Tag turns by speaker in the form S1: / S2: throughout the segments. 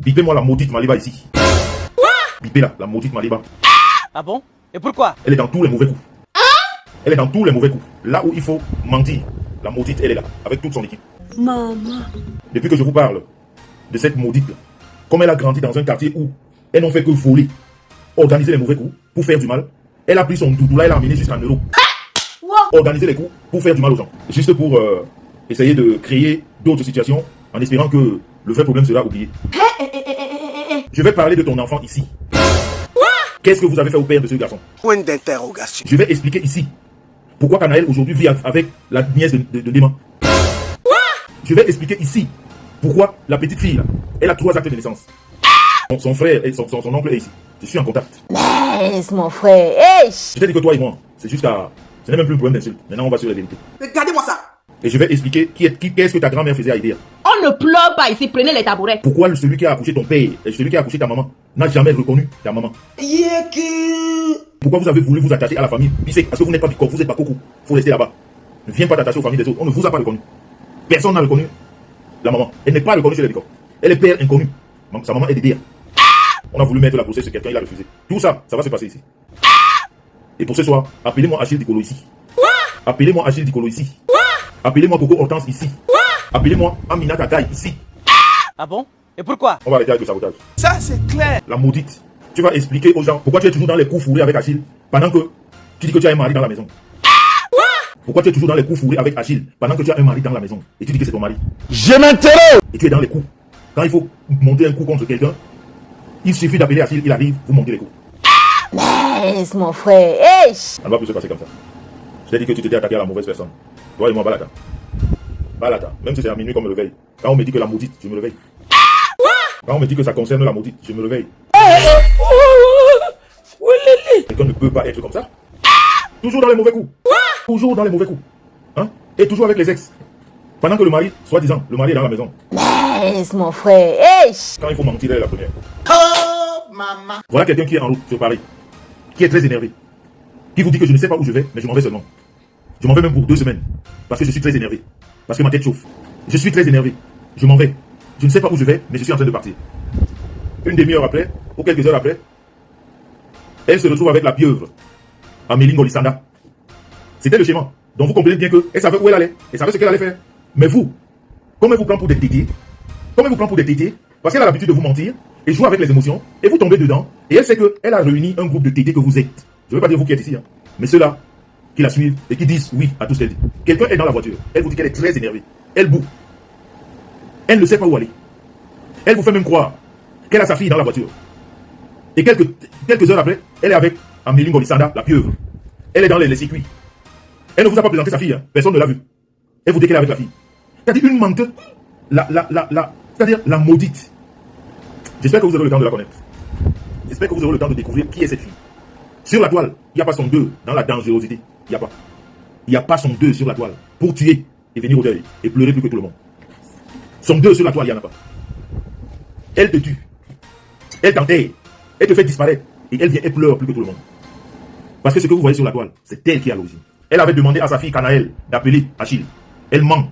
S1: Bipez-moi la maudite Maliba ici. Bipez-la, la maudite Maliba.
S2: Ah bon? Et pourquoi?
S1: Elle est dans tous les mauvais coups. Elle est dans tous les mauvais coups. Là où il faut mentir, la maudite, elle est là, avec toute son équipe.
S3: Maman.
S1: Depuis que je vous parle de cette maudite-là, comme elle a grandi dans un quartier où elle n'ont fait que voler, organiser les mauvais coups pour faire du mal, elle a pris son doudou là, elle l'a amené jusqu'en Europe. Organiser les coups pour faire du mal aux gens. Juste pour essayer de créer d'autres situations en espérant que le vrai problème sera oublié. Je vais parler de ton enfant ici. Qu'est-ce que vous avez fait au père de ce garçon?
S4: Point d'interrogation.
S1: Je vais expliquer ici pourquoi Canaël aujourd'hui vit avec la nièce de Déma. Je vais expliquer ici pourquoi la petite fille là, elle a 3 actes de naissance. Son frère et son oncle est ici. Je suis en contact.
S3: Laisse mon frère. Hey.
S1: Je t'ai dit que toi et moi, c'est jusqu'à... Ce n'est même plus un problème d'insulte. Maintenant, on va sur la vérité.
S4: Regardez-moi ça.
S1: Et je vais expliquer qu'est-ce que ta grand-mère faisait à Idéa.
S3: On ne pleure pas ici, prenez les tabourets.
S1: Pourquoi celui qui a accouché ton père et celui qui a accouché ta maman n'a jamais reconnu ta maman. Pourquoi vous avez voulu vous attacher à la famille Bissé? Parce que vous n'êtes pas Bicor, vous n'êtes pas Coco. Faut rester là-bas. Ne viens pas t'attacher aux familles des autres. On ne vous a pas reconnu. Personne n'a reconnu la maman. Elle n'est pas reconnue chez les Bicor. Elle est père inconnu. Sa maman est d'Idéa. On a voulu mettre la grossesse sur quelqu'un, il a refusé. Tout ça, ça va se passer ici. Et pour ce soir, appelez-moi Achille Dicolo ici. Appelez-moi Achille Dicolo ici. Appelez-moi Coco Hortense ici. Appelez-moi Aminata Gaï ici.
S2: Ah bon? Et pourquoi?
S1: On va arrêter avec le sabotage.
S4: Ça, c'est clair.
S1: La maudite. Tu vas expliquer aux gens pourquoi tu es toujours dans les coups fourrés avec Achille pendant que tu dis que tu as un mari dans la maison. Pourquoi tu es toujours dans les coups fourrés avec Achille pendant que tu as un mari dans la maison et tu dis que c'est ton mari.
S4: Je m'interroge.
S1: Et tu es dans les coups. Quand il faut monter un coup contre quelqu'un, il suffit d'appeler Achille, il arrive, vous montez les coups.
S3: Laisse mon frère. Hey.
S1: Ça ne va plus se passer comme ça. Je t'ai dit que tu t'étais attaqué à la mauvaise personne. Toi et moi, Balata. Balata. Même si c'est à minuit qu'on me réveille. Quand on me dit que la maudite, je me réveille. Quand on me dit que ça concerne la maudite, je me réveille. Quelqu'un ne peut pas être comme ça. Toujours dans les mauvais coups. Toujours dans les mauvais coups. Hein? Et toujours avec les ex. Pendant que le mari, soi-disant, le mari est dans la maison.
S3: Laisse mon frère. Hey.
S1: Quand il faut mentir, elle est la première.
S4: Oh, maman.
S1: Voilà quelqu'un qui est en route sur Paris. Qui est très énervé. Qui vous dit que je ne sais pas où je vais, mais je m'en vais seulement. Je m'en vais même pour 2 semaines. Parce que je suis très énervé. Parce que ma tête chauffe. Je suis très énervé. Je m'en vais. Je ne sais pas où je vais, mais je suis en train de partir. Une demi-heure après, ou quelques heures après, elle se retrouve avec la pieuvre. Amélie Ngolisanda. C'était le schéma. Donc vous comprenez bien qu'elle savait où elle allait. Elle savait ce qu'elle allait faire. Mais vous, comment elle vous prend pour des tétés? Comment elle vous prend pour des tétés? Parce qu'elle a l'habitude de vous mentir et jouer avec les émotions. Et vous tombez dedans. Et elle sait qu'elle a réuni un groupe de tétés que vous êtes. Je ne veux pas dire vous qui êtes ici. Hein, mais ceux-là qui la suivent et qui disent oui à tout ce qu'elle dit. Quelqu'un est dans la voiture. Elle vous dit qu'elle est très énervée. Elle boue. Elle ne sait pas où aller. Elle vous fait même croire qu'elle a sa fille dans la voiture. Et quelques heures après, elle est avec Amélie Ngolisanda, la pieuvre. Elle est dans les circuits. Elle ne vous a pas présenté sa fille. Hein. Personne ne l'a vue. Elle vous dit qu'elle est avec la fille. C'est-à-dire une menteuse. C'est-à-dire la maudite. J'espère que vous aurez le temps de la connaître. J'espère que vous aurez le temps de découvrir qui est cette fille. Sur la toile, il n'y a pas son 2 dans la dangerosité. Il n'y a pas. Il n'y a pas son 2 sur la toile pour tuer et venir au deuil et pleurer plus que tout le monde. Son 2 sur la toile, il n'y en a pas. Elle te tue. Elle t'enterre. Elle te fait disparaître. Et elle vient et pleure plus que tout le monde. Parce que ce que vous voyez sur la toile, c'est elle qui est à l'origine. Elle avait demandé à sa fille Canaël d'appeler Achille. Elle ment.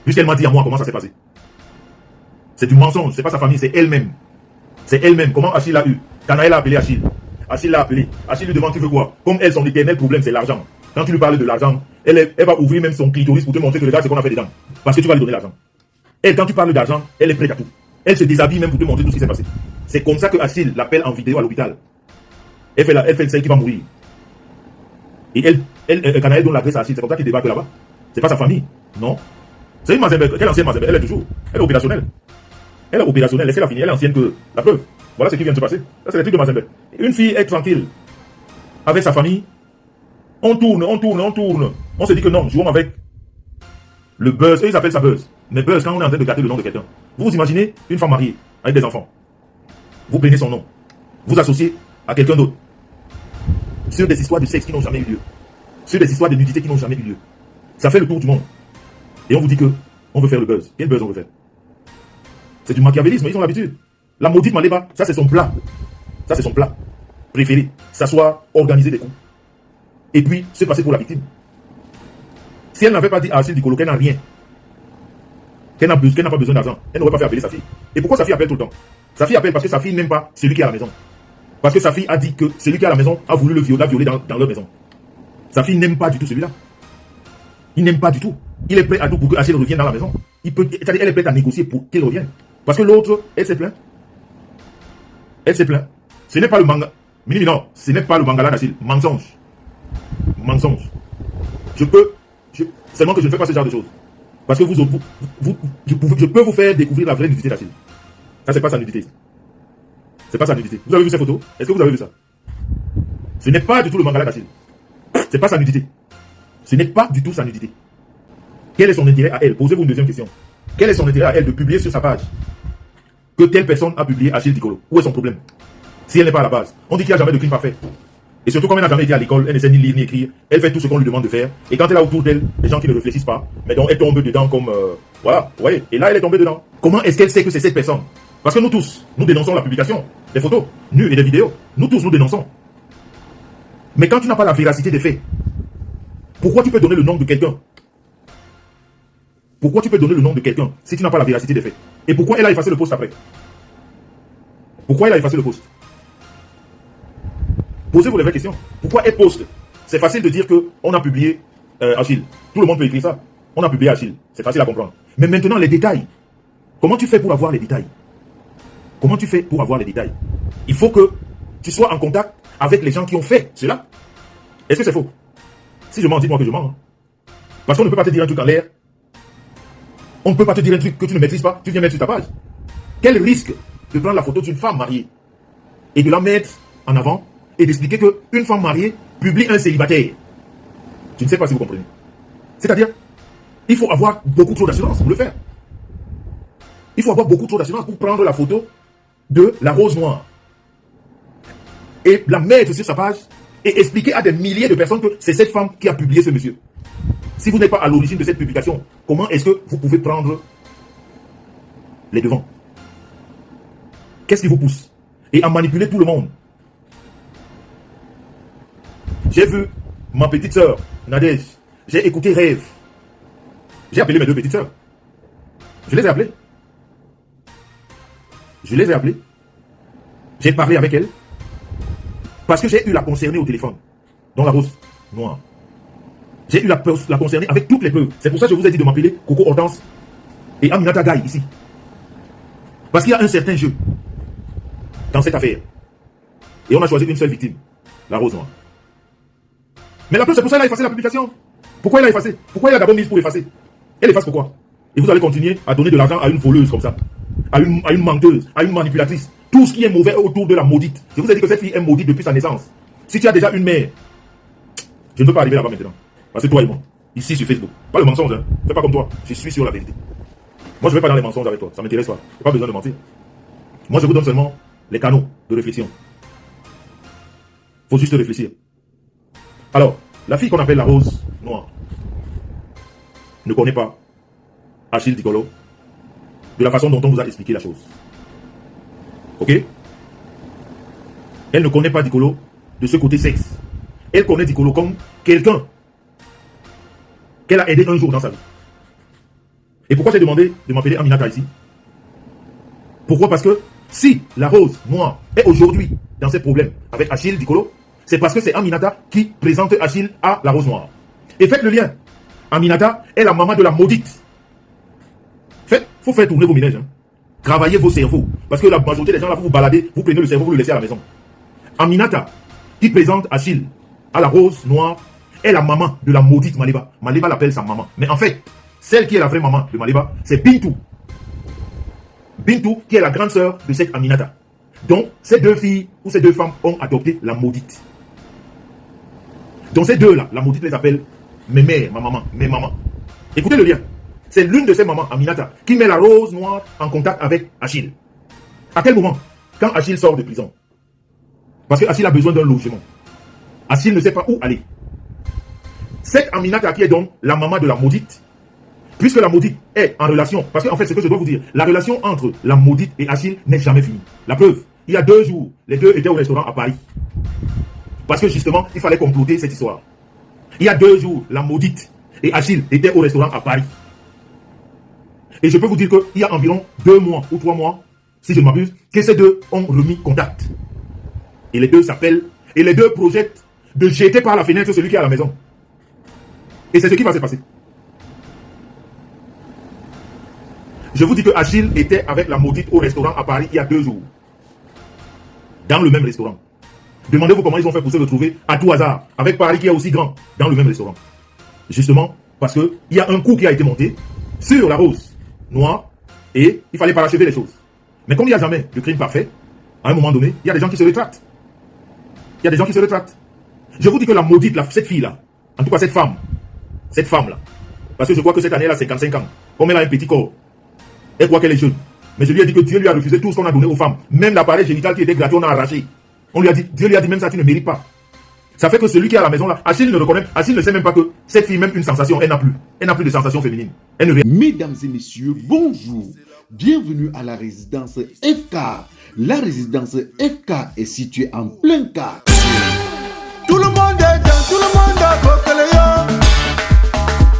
S1: Puisqu'elle m'a dit à moi comment ça s'est passé. C'est du mensonge, c'est pas sa famille, c'est elle-même. C'est elle-même. Comment Achille a eu? Canaël a appelé Achille. Achille l'a appelé. Achille lui demande tu veux quoi? Comme elle, son éternel problème, c'est l'argent. Quand tu lui parles de l'argent, elle va ouvrir même son clitoris pour te montrer que le gars, c'est qu'on a fait dedans. Parce que tu vas lui donner l'argent. Elle, quand tu parles d'argent, elle est prête à tout. Elle se déshabille même pour te montrer tout ce qui s'est passé. C'est comme ça que Achille l'appelle en vidéo à l'hôpital. Elle fait celle qui va mourir. Et Canaël donne l'adresse à Achille. C'est comme ça qu'il débarque là-bas. C'est pas sa famille. Non. C'est une Mazembe. Quelle ancienne Mazembe? Elle est toujours. Elle est opérationnelle. Elle est opérationnelle. Laissez-la finir. Elle est ancienne que la preuve. Voilà ce qui vient de se passer. Ça, c'est les trucs de Mazembe. Une fille est tranquille. Avec sa famille. On tourne. On se dit que non, jouons avec le buzz. Eux, ils appellent ça buzz. Mais buzz, quand on est en train de gâter le nom de quelqu'un. Vous vous imaginez une femme mariée avec des enfants. Vous prenez son nom. Vous associez à quelqu'un d'autre. Sur des histoires de sexe qui n'ont jamais eu lieu. Sur des histoires de nudité qui n'ont jamais eu lieu. Ça fait le tour du monde. Et on vous dit que on veut faire le buzz. Quel buzz on veut faire? C'est du machiavélisme, ils ont l'habitude. La maudite Maléba, ça c'est son plat. Ça c'est son plat préféré. S'asseoir, organiser des coups. Et puis se passer pour la victime. Si elle n'avait pas dit à Achille Dicolo qu'elle n'a rien, qu'elle n'a pas besoin d'argent, elle n'aurait pas fait appeler sa fille. Et pourquoi sa fille appelle tout le temps? Sa fille appelle parce que sa fille n'aime pas celui qui est à la maison. Parce que sa fille a dit que celui qui est à la maison a voulu la violer dans leur maison. Sa fille n'aime pas du tout celui-là. Il n'aime pas du tout. Il est prêt à tout pour que Achille revienne dans la maison. Elle est prête à négocier pour qu'il revienne. Parce que l'autre, elle s'est plaint. Elle s'est plaint. Ce n'est pas le manga. Non, ce n'est pas le mangala d'Achille. Mensonge. Mensonge. Seulement que je ne fais pas ce genre de choses. Parce que je peux vous faire découvrir la vraie nudité d'Achille. Ça, c'est pas sa nudité. C'est pas sa nudité. Vous avez vu ces photos? Est-ce que vous avez vu ça? Ce n'est pas du tout le mangala d'Achille. C'est pas sa nudité. Ce n'est pas du tout sa nudité. Quel est son intérêt à elle? Posez-vous une deuxième question. Quel est son intérêt à elle de publier sur sa page que telle personne a publié Achille Dicolo? Où est son problème? Si elle n'est pas à la base. On dit qu'il n'y a jamais de crime parfait. Et surtout, comme elle n'a jamais été à l'école, elle ne sait ni lire ni écrire, elle fait tout ce qu'on lui demande de faire. Et quand elle a autour d'elle des gens qui ne réfléchissent pas, mais donc elle tombe dedans comme... voilà, vous voyez. Et là, elle est tombée dedans. Comment est-ce qu'elle sait que c'est cette personne? Parce que nous tous, nous dénonçons la publication des photos nues et des vidéos. Nous tous, nous dénonçons. Mais quand tu n'as pas la véracité des faits, pourquoi tu peux donner le nom de quelqu'un? Pourquoi tu peux donner le nom de quelqu'un si tu n'as pas la véracité des faits? Et pourquoi elle a effacé le post après? Pourquoi elle a effacé le post? Posez-vous les vraies questions. Pourquoi elle poste? C'est facile de dire qu'on a publié Achille. Tout le monde peut écrire ça. On a publié Achille. C'est facile à comprendre. Mais maintenant, les détails. Comment tu fais pour avoir les détails? Comment tu fais pour avoir les détails? Il faut que tu sois en contact avec les gens qui ont fait cela. Est-ce que c'est faux? Si je mens, dis-moi que je mens. Hein. Parce qu'on ne peut pas te dire un truc en l'air. On ne peut pas te dire un truc que tu ne maîtrises pas. Tu viens mettre sur ta page. Quel risque de prendre la photo d'une femme mariée et de la mettre en avant et d'expliquer qu'une femme mariée publie un célibataire? Je ne sais pas si vous comprenez. C'est-à-dire, il faut avoir beaucoup trop d'assurance pour le faire. Il faut avoir beaucoup trop d'assurance pour prendre la photo de la rose noire et la mettre sur sa page et expliquer à des milliers de personnes que c'est cette femme qui a publié ce monsieur. Si vous n'êtes pas à l'origine de cette publication, comment est-ce que vous pouvez prendre les devants? Qu'est-ce qui vous pousse? Et à manipuler tout le monde. J'ai vu ma petite sœur, Nadège. J'ai écouté Rêve. J'ai appelé mes deux petites sœurs. Je les ai appelées. Je les ai appelées. J'ai parlé avec elles. Parce que j'ai eu la concernée au téléphone. Dans la rose noire. J'ai eu la concernée avec toutes les preuves. C'est pour ça que je vous ai dit de m'appeler Coco Hortense et Aminata Gaye ici. Parce qu'il y a un certain jeu dans cette affaire. Et on a choisi une seule victime. La rose noire. Mais la preuve, c'est pour ça qu'elle a effacé la publication. Pourquoi elle a effacé? Pourquoi elle a d'abord mise pour effacer? Elle efface pourquoi? Et vous allez continuer à donner de l'argent à une voleuse comme ça. À une menteuse, à une manipulatrice. Tout ce qui est mauvais autour de la maudite. Je vous ai dit que cette fille est maudite depuis sa naissance. Si tu as déjà une mère, je ne veux pas arriver là-bas maintenant. Parce que toi et moi, ici sur Facebook, pas le mensonge, hein. Fais pas comme toi, je suis sur la vérité. Moi je ne vais pas dans les mensonges avec toi, ça ne m'intéresse pas. Je n'ai pas besoin de mentir. Moi je vous donne seulement les canaux de réflexion. Faut juste réfléchir. Alors, la fille qu'on appelle la rose noire ne connaît pas Achille Dicolo de la façon dont on vous a expliqué la chose. Ok? Elle ne connaît pas Dicolo de ce côté sexe. Elle connaît Dicolo comme quelqu'un qu'elle a aidé un jour dans sa vie. Et pourquoi j'ai demandé de m'appeler Aminata ici? Pourquoi? Parce que si la rose noire est aujourd'hui dans ses problèmes avec Achille Dicolo, c'est parce que c'est Aminata qui présente Achille à la rose noire. Et faites le lien. Aminata est la maman de la maudite. Faut faire tourner vos ménages. Hein. Travaillez vos cerveaux. Parce que la majorité des gens là, vous baladez, vous prenez le cerveau, vous le laissez à la maison. Aminata, qui présente Achille à la rose noire, est la maman de la maudite Maliba. Maliba l'appelle sa maman. Mais en fait, celle qui est la vraie maman de Maliba, c'est Bintou. Bintou, qui est la grande sœur de cette Aminata. Donc, ces deux filles ou ces deux femmes ont adopté la maudite. Donc, ces deux-là, la maudite les appelle mes mères, ma maman, mes mamans. Écoutez le lien. C'est l'une de ces mamans, Aminata, qui met la rose noire en contact avec Achille. À quel moment? Quand Achille sort de prison. Parce que Achille a besoin d'un logement. Achille ne sait pas où aller. Cette Aminata qui est donc la maman de la maudite, puisque la maudite est en relation, parce qu'en fait, ce que je dois vous dire, la relation entre la maudite et Achille n'est jamais finie. La preuve, il y a 2 jours, les deux étaient au restaurant à Paris. Parce que justement, il fallait comploter cette histoire. Il y a 2 jours, la maudite et Achille étaient au restaurant à Paris. Et je peux vous dire qu'il y a environ 2 mois ou 3 mois, si je ne m'abuse, que ces deux ont remis contact. Et les deux s'appellent, et les deux projettent de jeter par la fenêtre celui qui est à la maison. Et c'est ce qui va se passer. Je vous dis que Achille était avec la maudite au restaurant à Paris il y a 2 jours. Dans le même restaurant. Demandez-vous comment ils ont fait pour se retrouver à tout hasard, avec Paris qui est aussi grand, dans le même restaurant. Justement, parce qu'il y a un coup qui a été monté sur la rose noire, et il fallait parachever les choses. Mais comme il n'y a jamais de crime parfait, à un moment donné, il y a des gens qui se rétractent. Il y a des gens qui se rétractent. Je vous dis que la maudite, cette fille-là, en tout cas cette femme-là, parce que je crois que cette année, elle a 55 ans, comme elle a un petit corps, elle croit qu'elle est jeune. Mais je lui ai dit que Dieu lui a refusé tout ce qu'on a donné aux femmes. Même l'appareil génital qui était gratuit, on a arraché. On lui a dit, Dieu lui a dit, même ça, tu ne mérites pas. Ça fait que celui qui est à la maison là, Achille ne reconnaît, Achille ne sait même pas que cette fille, même une sensation, elle n'a plus. Elle n'a plus de sensation féminine. Elle ne...
S5: Mesdames et messieurs, bonjour. Bienvenue à la résidence FK. La résidence FK est située en plein quartier.
S4: Tout le monde est dans, tout le monde a Bokeleo.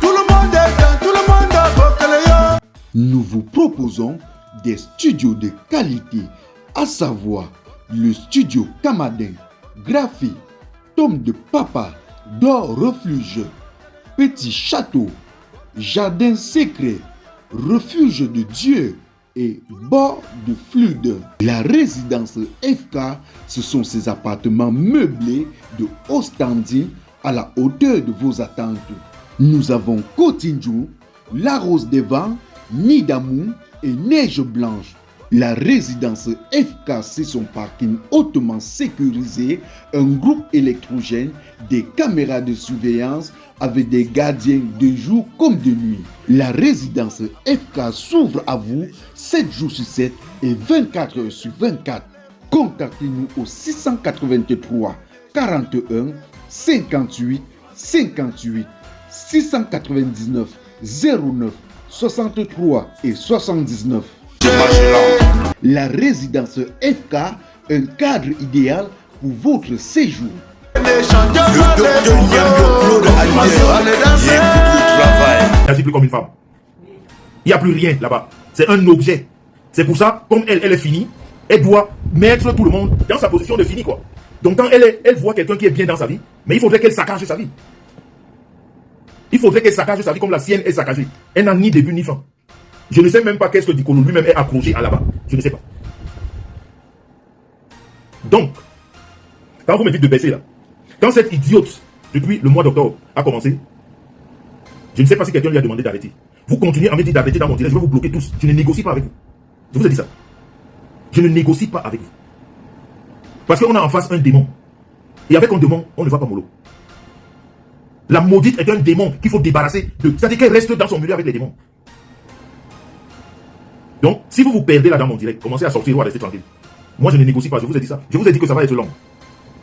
S4: Tout le monde est dans, tout le monde a Bokeleo.
S5: Nous vous proposons des studios de qualité, à savoir le studio Camadin, Graphie, Tome de Papa, D'Or Refuge, Petit Château, Jardin Secret, Refuge de Dieu et Bord de Fluide. La résidence FK, ce sont ces appartements meublés de haut standing à la hauteur de vos attentes. Nous avons Cotinjou, La Rose des Vents, Nid d'Amour et Neige Blanche. La résidence FK, c'est son parking hautement sécurisé, un groupe électrogène, des caméras de surveillance avec des gardiens de jour comme de nuit. La résidence FK s'ouvre à vous 7 jours sur 7 et 24 heures sur 24. Contactez-nous au 683 41 58 58 699 09 63 et 79. La résidence FK, un cadre idéal pour votre séjour.
S4: Le docteur Claude
S1: Elle n'agit plus comme une femme. Il n'y a plus rien là-bas. C'est un objet. C'est pour ça, comme elle est finie, elle doit mettre tout le monde dans sa position de fini, quoi. Donc quand elle voit quelqu'un qui est bien dans sa vie, mais il faudrait qu'elle saccage sa vie. Il faudrait qu'elle saccage sa vie comme la sienne est saccagée. Elle n'a ni début ni fin. Je ne sais même pas qu'est-ce que Dicolo lui-même est accroché à là-bas. Je ne sais pas. Donc, quand vous me dites de baisser là, quand cette idiote, depuis le mois d'octobre, a commencé, je ne sais pas si quelqu'un lui a demandé d'arrêter. Vous continuez à me dire d'arrêter dans mon direct, je vais vous bloquer tous. Je ne négocie pas avec vous. Je vous ai dit ça. Je ne négocie pas avec vous. Parce qu'on a en face un démon. Et avec un démon, on ne va pas mollo. La maudite est un démon qu'il faut débarrasser de. C'est-à-dire qu'elle reste dans son milieu avec les démons. Donc, si vous vous perdez là dans mon direct, commencez à sortir ou à rester tranquille. Moi, je ne négocie pas, je vous ai dit ça. Je vous ai dit que ça va être long.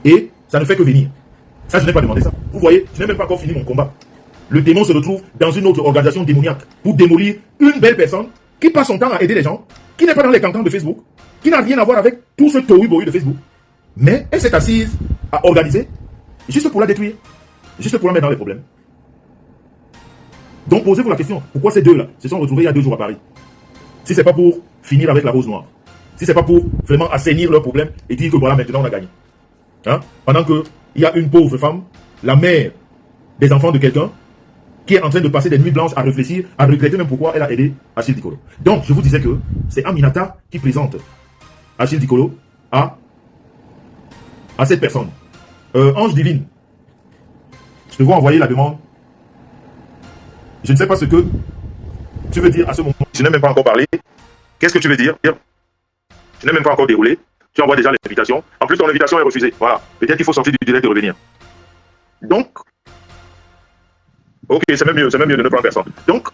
S1: Et ça ne fait que venir. Ça, je n'ai pas demandé ça. Vous voyez, je n'ai même pas encore fini mon combat. Le démon se retrouve dans une autre organisation démoniaque pour démolir une belle personne qui passe son temps à aider les gens, qui n'est pas dans les cancans de Facebook, qui n'a rien à voir avec tout ce tohu-bohu de Facebook. Mais elle s'est assise à organiser juste pour la détruire, juste pour la mettre dans les problèmes. Donc, posez-vous la question, pourquoi ces deux-là se sont retrouvés il y a 2 jours à Paris? Si ce n'est pas pour finir avec la rose noire, si ce n'est pas pour vraiment assainir leurs problèmes et dire que voilà, maintenant on a gagné. Hein? Pendant qu'il y a une pauvre femme, la mère des enfants de quelqu'un, qui est en train de passer des nuits blanches à réfléchir, à regretter même pourquoi elle a aidé Achille Dicolo. Donc, je vous disais que c'est Aminata qui présente Achille Dicolo à cette personne. Ange divine, je te vois envoyer la demande. Je ne sais pas ce que tu veux dire à ce moment. Je n'ai même pas encore parlé. Qu'est-ce que tu veux dire? Je n'ai même pas encore déroulé. Tu envoies déjà l'invitation. En plus, ton invitation est refusée. Voilà. Peut-être qu'il faut sortir du direct et revenir. Donc, ok, c'est même mieux de ne prendre personne. Donc,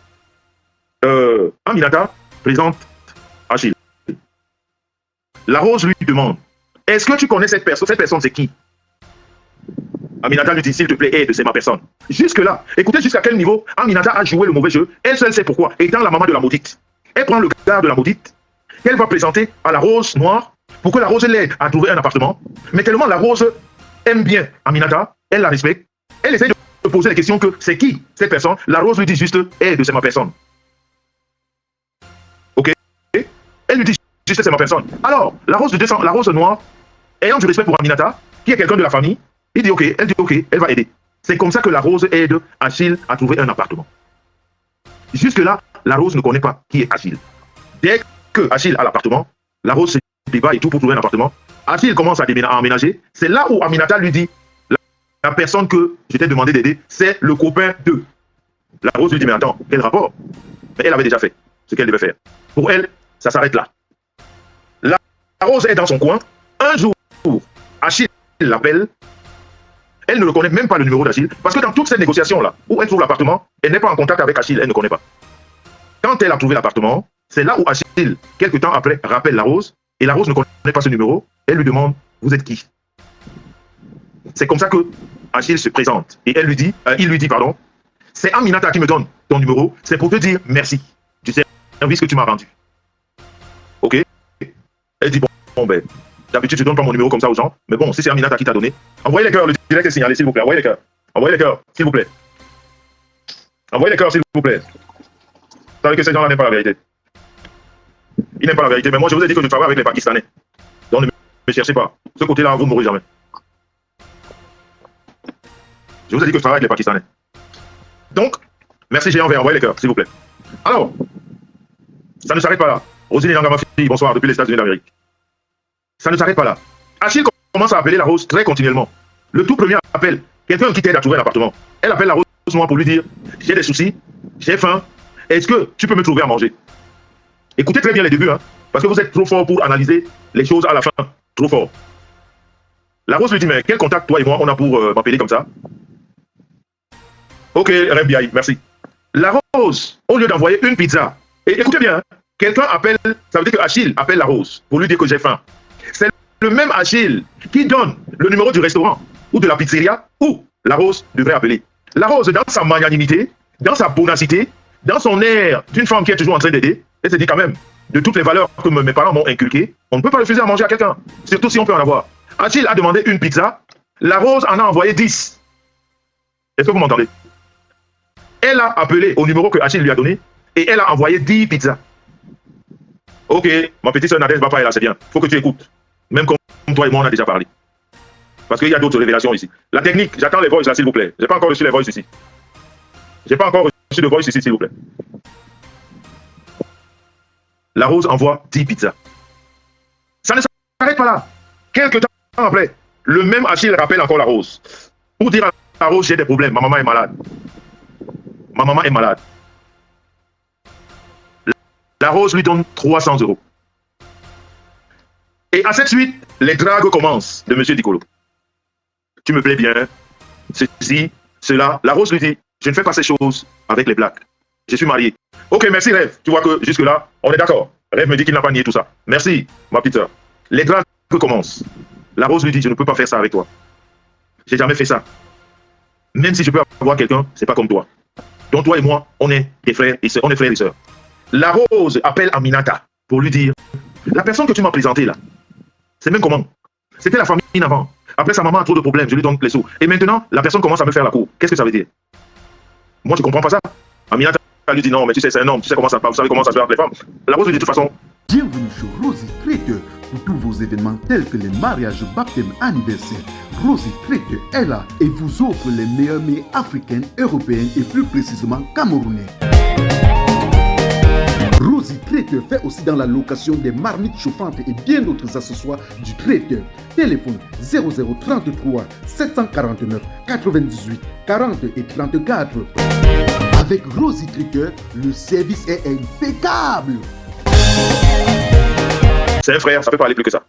S1: Aminata présente Achille. La Rose lui demande, est-ce que tu connais cette personne? Cette personne, c'est qui? Aminata lui dit, s'il te plaît, aide, c'est ma personne. Jusque-là, écoutez jusqu'à quel niveau Aminata a joué le mauvais jeu. Elle seule sait pourquoi. Étant la maman de la maudite. Elle prend le gars de la maudite, qu'elle va présenter à la Rose noire, pour que la Rose l'aide à trouver un appartement. Mais tellement la Rose aime bien Aminata, elle la respecte, elle essaie de poser la question que c'est qui cette personne. La Rose lui dit juste, aide, c'est ma personne. juste c'est ma personne. Alors, la rose de 200, la rose noire, ayant du respect pour Aminata, qui est quelqu'un de la famille, il dit ok, elle dit ok, elle va aider. C'est comme ça que la rose aide Achille à trouver un appartement. Jusque-là, la rose ne connaît pas qui est Achille. Dès que Achille a l'appartement, la rose se débat et tout pour trouver un appartement. Achille commence à emménager. C'est là où Aminata lui dit, la personne que je t'ai demandé d'aider, c'est le copain de. La rose lui dit, mais attends, quel rapport? Mais elle avait déjà fait ce qu'elle devait faire. Pour elle, ça s'arrête là. La rose est dans son coin. Un jour, Achille l'appelle. Elle ne le connaît même pas le numéro d'Achille. Parce que dans toute cette négociation-là, où elle trouve l'appartement, elle n'est pas en contact avec Achille, elle ne connaît pas. Quand elle a trouvé l'appartement, c'est là où Achille, quelques temps après, rappelle la rose. Et la rose ne connaît pas ce numéro. Elle lui demande, vous êtes qui? C'est comme ça que Achille se présente. Et il lui dit, pardon, c'est Aminata qui me donne ton numéro. C'est pour te dire merci du service que tu m'as rendu. Ok? Elle dit, bon ben, d'habitude, je ne donne pas mon numéro comme ça aux gens. Mais bon, si c'est Aminata qui t'a donné, envoyez les cœurs, le direct est signalé, s'il vous plaît. Envoyez les cœurs. Envoyez les cœurs, s'il vous plaît. Envoyez les cœurs, s'il vous plaît. Vous savez que ces gens-là n'aiment pas la vérité. Ils n'aiment pas la vérité. Mais moi, je vous ai dit que je travaille avec les Pakistanais. Donc, ne me cherchez pas. Ce côté-là, vous ne mourrez jamais. Je vous ai dit que je travaille avec les Pakistanais. Donc, merci, j'ai envoyé les cœurs, s'il vous plaît. Alors, ça ne s'arrête pas là. Rosine Nangamafi, bonsoir, depuis les États-Unis d'Amérique. Ça ne s'arrête pas là. Achille commence à appeler la rose très continuellement. Le tout premier appel, quelqu'un qui t'aide à trouver un appartement. Elle appelle la rose noire pour lui dire, j'ai des soucis, j'ai faim, est-ce que tu peux me trouver à manger? Écoutez très bien les débuts, hein, parce que vous êtes trop fort pour analyser les choses à la fin. Trop fort. La rose lui dit, mais quel contact toi et moi on a pour m'appeler comme ça? Ok, Rembiaï, merci. La rose, au lieu d'envoyer une pizza, et écoutez bien, hein, quelqu'un appelle, ça veut dire que Achille appelle la rose pour lui dire que j'ai faim. C'est le même Achille qui donne le numéro du restaurant ou de la pizzeria où la rose devrait appeler. La rose, dans sa magnanimité, dans sa bonacité, dans son air d'une femme qui est toujours en train d'aider, elle se dit quand même, de toutes les valeurs que mes parents m'ont inculquées, on ne peut pas refuser à manger à quelqu'un, surtout si on peut en avoir. Achille a demandé une pizza, la rose en a envoyé 10. Est-ce que vous m'entendez? Elle a appelé au numéro que Achille lui a donné et elle a envoyé 10 pizzas. Ok, ma petite soeur Nadège va pas là, c'est bien. Faut que tu écoutes. Même comme toi et moi, on a déjà parlé. Parce qu'il y a d'autres révélations ici. La technique, j'attends les voices là, s'il vous plaît. J'ai pas encore reçu les voices ici. J'ai pas encore reçu de voice ici, s'il vous plaît. La rose envoie 10 pizzas. Ça ne s'arrête pas là. Quelques temps après, le même Achille rappelle encore la rose. Pour dire à la rose, j'ai des problèmes, ma maman est malade. Ma maman est malade. La rose lui donne 300 €. Et à cette suite, les dragues commencent de M. Dicolo. Tu me plais bien, ceci, cela. La rose lui dit, je ne fais pas ces choses avec les blagues. Je suis marié. Ok, merci Rêve. Tu vois que jusque-là, on est d'accord. Rêve me dit qu'il n'a pas nié tout ça. Merci, ma petite soeur. Les dragues commencent. La rose lui dit, je ne peux pas faire ça avec toi. J'ai jamais fait ça. Même si je peux avoir quelqu'un, c'est pas comme toi. Donc toi et moi, on est des frères et sœurs. On est frères et sœurs. La rose appelle Aminata pour lui dire, la personne que tu m'as présentée là, c'est même comment? C'était la famille avant. Après, sa maman a trop de problèmes, je lui donne les sous. Et maintenant, la personne commence à me faire la cour. Qu'est-ce que ça veut dire? Moi, je ne comprends pas ça. Aminata lui dit non, mais tu sais, c'est un homme, tu sais comment ça se passe, vous savez comment ça se fait entre les femmes. La rose lui dit de toute façon.
S5: Bienvenue sur Rosy Trader pour tous vos événements tels que les mariages, baptêmes, anniversaires. Rosy Trader est là et vous offre les meilleurs mets africaines, européennes et plus précisément camerounais. Rosy Trader fait aussi dans la location des marmites chauffantes et bien d'autres accessoires du traiteur. Téléphone 0033 749 98 40 et 34. Avec Rosy Trader, le service est impeccable.
S1: C'est un frère, ça peut pas aller plus que ça.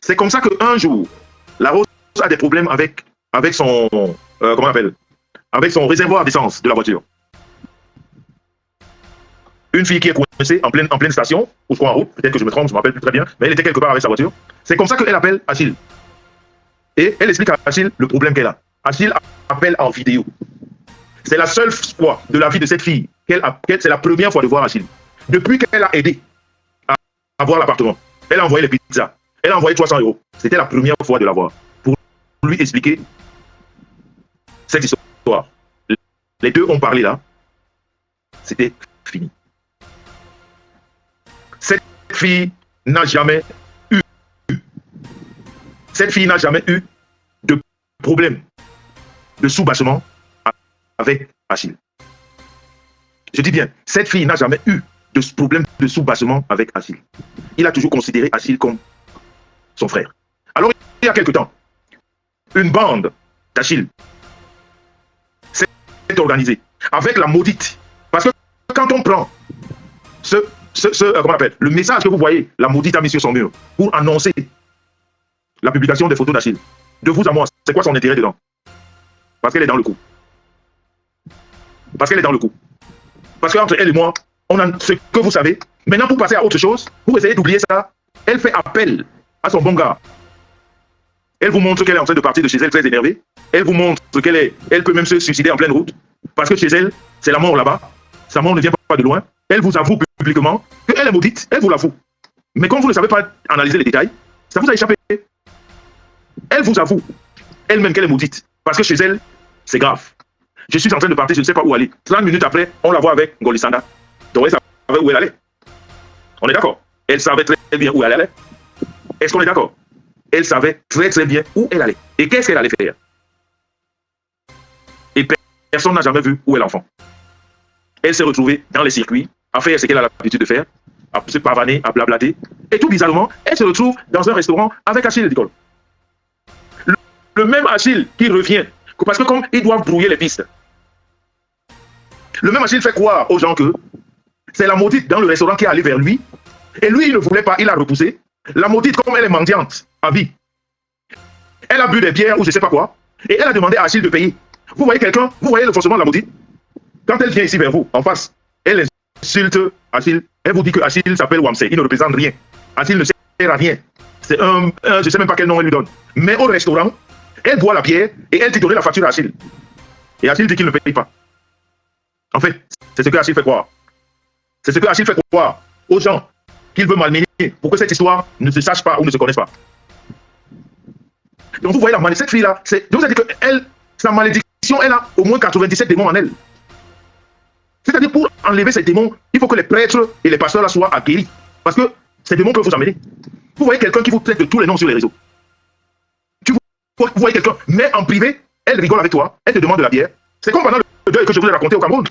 S1: C'est comme ça qu'un jour, la rose a des problèmes avec son, comment on appelle, avec son réservoir d'essence de la voiture. Une fille qui est coincée en pleine station, ou je crois en route, peut-être que je me trompe, je ne me rappelle plus très bien, mais elle était quelque part avec sa voiture. C'est comme ça qu'elle appelle Achille. Et elle explique à Achille le problème qu'elle a. Achille appelle en vidéo. C'est la seule fois de la vie de cette fille c'est la première fois de voir Achille. Depuis qu'elle a aidé à avoir l'appartement, elle a envoyé les pizzas, elle a envoyé 300 €. C'était la première fois de la voir. Pour lui expliquer cette histoire. Les deux ont parlé là. C'était fini. Cette fille n'a jamais eu. Cette fille n'a jamais eu de problème de sous-bassement avec Achille. Je dis bien, cette fille n'a jamais eu de problème de sous-bassement avec Achille. Il a toujours considéré Achille comme son frère. Alors, il y a quelque temps, une bande d'Achille s'est organisée avec la maudite. Parce que quand on prend comment on appelle, le message que vous voyez, la maudite a mis sur son mur pour annoncer la publication des photos d'Achille, de vous à moi, c'est quoi son intérêt dedans? Parce qu'elle est dans le coup. Parce qu'elle est dans le coup. Parce qu'entre elle et moi, on a ce que vous savez. Maintenant, pour passer à autre chose, pour essayer d'oublier ça, elle fait appel à son bon gars. Elle vous montre qu'elle est en train de partir de chez elle très énervée. Elle vous montre elle peut même se suicider en pleine route. Parce que chez elle, c'est la mort là-bas. Sa mort ne vient pas de loin. Elle vous avoue publiquement qu'elle est maudite. Elle vous l'avoue. Mais comme vous ne savez pas analyser les détails, ça vous a échappé. Elle vous avoue elle-même qu'elle est maudite. Parce que chez elle, c'est grave. Je suis en train de partir, je ne sais pas où aller. 30 minutes après, on la voit avec Golisanda. Donc elle savait où elle allait. On est d'accord? Elle savait très bien où elle allait. Est-ce qu'on est d'accord? Elle savait très très bien où elle allait. Et qu'est-ce qu'elle allait faire? Et personne n'a jamais vu où est l'enfant. Elle s'est retrouvée dans les circuits, à faire ce qu'elle a l'habitude de faire, à se pavaner, à blablater. Et tout bizarrement, elle se retrouve dans un restaurant avec Achille Nicole. Le même Achille qui revient, parce que comme ils doivent brouiller les pistes, le même Achille fait croire aux gens que c'est la maudite dans le restaurant qui est allée vers lui. Et lui, il ne voulait pas, il a repoussé. La maudite, comme elle est mendiante à vie, elle a bu des bières ou je ne sais pas quoi, et elle a demandé à Achille de payer. Vous voyez quelqu'un, vous voyez le fonctionnement de la maudite. Quand elle vient ici vers vous, en face, elle insulte Achille. Elle vous dit que Achille s'appelle Wamsey, il ne représente rien. Achille ne sert à rien. C'est je ne sais même pas quel nom elle lui donne. Mais au restaurant, elle boit la bière et elle dit donner la facture à Achille. Et Achille dit qu'il ne paye pas. En fait, c'est ce que Achille fait croire. C'est ce que Achille fait croire aux gens qu'il veut malmener pour que cette histoire ne se sache pas ou ne se connaisse pas. Donc vous voyez la malédiction, cette fille-là, je vous ai dit que sa malédiction, elle a au moins 97 démons en elle. C'est-à-dire pour enlever ces démons, il faut que les prêtres et les pasteurs là soient aguerris. Parce que ces démons peuvent vous amener. Vous voyez quelqu'un qui vous traite de tous les noms sur les réseaux. Vous voyez quelqu'un, mais en privé, elle rigole avec toi, elle te demande de la bière. C'est comme pendant le deuil que je vous ai raconté au Cameroun.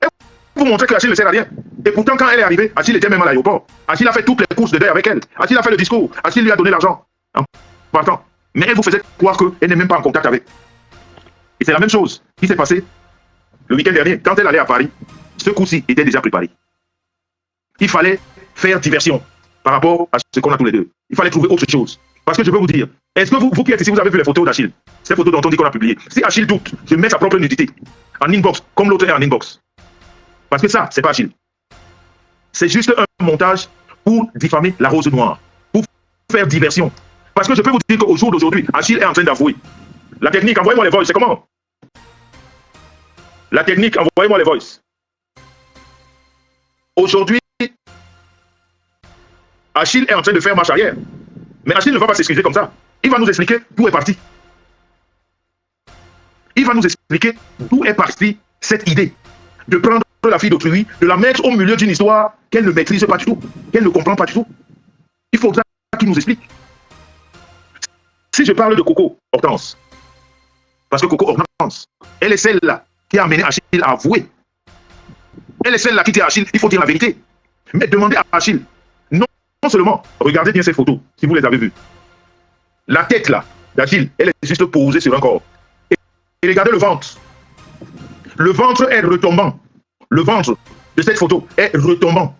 S1: Elle vous montrait que Achille ne sert à rien. Et pourtant, quand elle est arrivée, Achille était même à l'aéroport. Achille a fait toutes les courses de deuil avec elle. Achille a fait le discours. Achille lui a donné l'argent en partant. Mais elle vous faisait croire qu'elle n'est même pas en contact avec. Et c'est la même chose qui s'est passée le week-end dernier. Quand elle allait à Paris, ce coup-ci était déjà préparé. Il fallait faire diversion par rapport à ce qu'on a tous les deux. Il fallait trouver autre chose. Parce que je peux vous dire, est-ce que vous qui êtes ici, vous avez vu les photos d'Achille? Ces photos dont on dit qu'on a publiées. Si Achille doute, je mets sa propre nudité en inbox, comme l'autre est en inbox. Parce que ça, c'est pas Achille. C'est juste un montage pour diffamer la rose noire, pour faire diversion. Parce que je peux vous dire qu'au jour d'aujourd'hui, Achille est en train d'avouer. La technique, envoyez-moi les voices, c'est comment? La technique, envoyez-moi les voices. Aujourd'hui, Achille est en train de faire marche arrière. Mais Achille ne va pas s'excuser comme ça. Il va nous expliquer d'où est parti. Il va nous expliquer d'où est partie cette idée de prendre la fille d'autrui, de la mettre au milieu d'une histoire qu'elle ne maîtrise pas du tout, qu'elle ne comprend pas du tout. Il faudra qu'il nous explique. Si je parle de Coco Hortense, parce que Coco Hortense, elle est celle-là qui a amené Achille à avouer. Elle est celle-là qui dit à Achille, il faut dire la vérité. Mais demandez à Achille, non seulement, regardez bien ces photos, si vous les avez vues. La tête là, d'Achille, elle est juste posée sur un corps. Et regardez le ventre. Le ventre est retombant. Le ventre de cette photo est retombant.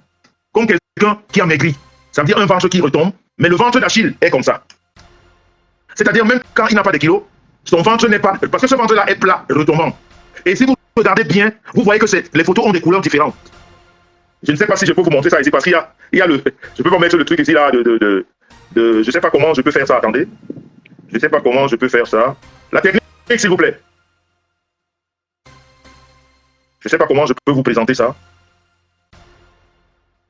S1: Comme quelqu'un qui a maigri. Ça veut dire un ventre qui retombe. Mais le ventre d'Achille est comme ça. C'est-à-dire même quand il n'a pas de kilos, son ventre n'est pas... Parce que ce ventre-là est plat, retombant. Et si vous regardez bien, vous voyez que les photos ont des couleurs différentes. Je ne sais pas si je peux vous montrer ça ici, parce qu'il y a le... Je peux pas mettre le truc ici, là, je ne sais pas comment je peux faire ça, attendez. Je ne sais pas comment je peux faire ça. La technique, s'il vous plaît. Je ne sais pas comment je peux vous présenter ça.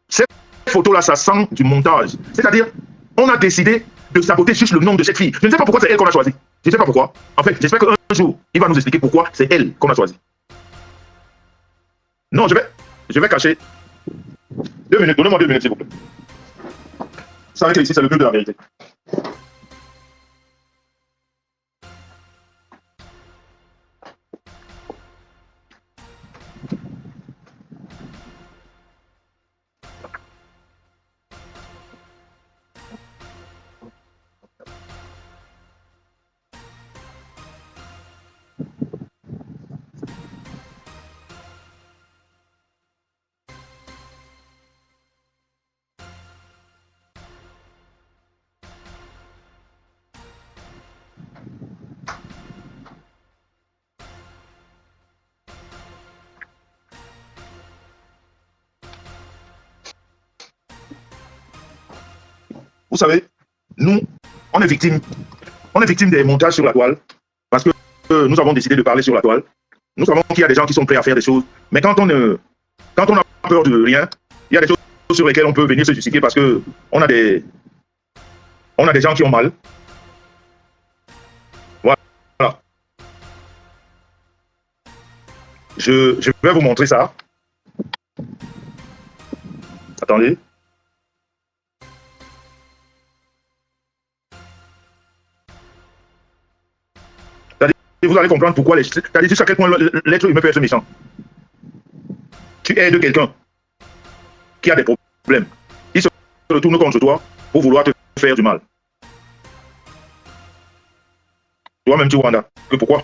S1: Cette photo-là, ça sent du montage. C'est-à-dire, on a décidé de saboter juste le nom de cette fille. Je ne sais pas pourquoi c'est elle qu'on a choisi. Je ne sais pas pourquoi. En fait, j'espère qu'un jour, il va nous expliquer pourquoi c'est elle qu'on a choisi. Non, je vais cacher. 2 minutes, donnez-moi 2 minutes, s'il vous plaît. Vous savez que ici, c'est le but de la vérité. Vous savez, nous, on est victime des montages sur la toile parce que nous avons décidé de parler sur la toile. Nous savons qu'il y a des gens qui sont prêts à faire des choses, mais quand on a peur de rien, il y a des choses sur lesquelles on peut venir se justifier parce que on a des gens qui ont mal. Voilà. Je vais vous montrer ça. Attendez. Et vous allez comprendre pourquoi c'est-à-dire jusqu'à quel point l'être humain peut être méchant. Tu aides quelqu'un qui a des problèmes. Il se retourne contre toi pour vouloir te faire du mal. Toi-même, tu wonder que pourquoi?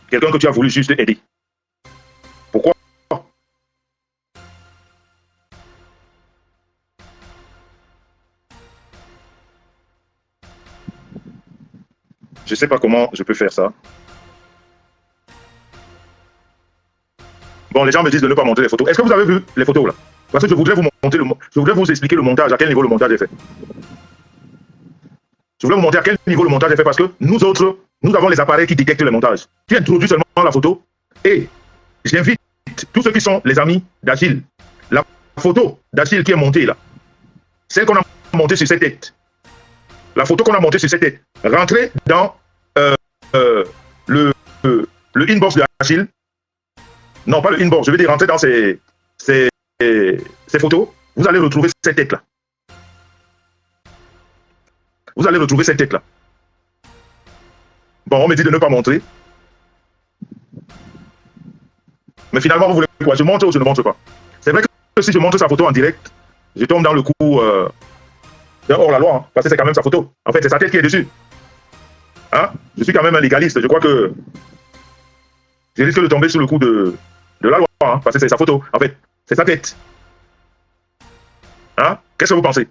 S1: Quelqu'un que tu as voulu juste aider. Pourquoi? Je ne sais pas comment je peux faire ça. Bon, les gens me disent de ne pas montrer les photos. Est-ce que vous avez vu les photos là? Parce que je voudrais vous montrer je voudrais vous expliquer le montage, à quel niveau le montage est fait. Je voudrais vous montrer à quel niveau le montage est fait parce que nous autres, nous avons les appareils qui détectent les montages. Tu introduis seulement la photo et j'invite tous ceux qui sont les amis d'Achille. La photo d'Achille qui est montée là, celle qu'on a montée sur cette tête. La photo qu'on a montée sur cette tête. Rentrez dans le inbox de Achille. Non, pas le inbox, je veux dire rentrer dans ces photos. Vous allez retrouver cette tête-là. Vous allez retrouver cette tête-là. Bon, on me dit de ne pas montrer. Mais finalement, vous voulez quoi? Je montre ou je ne montre pas? C'est vrai que si je montre sa photo en direct, je tombe dans le coup hors la loi, hein, parce que c'est quand même sa photo. En fait, c'est sa tête qui est dessus. Hein? Je suis quand même un légaliste. Je crois que je risque de tomber sous le coup de la loi, hein, parce que c'est sa photo. En fait, c'est sa tête. Hein? Qu'est-ce que vous pensez?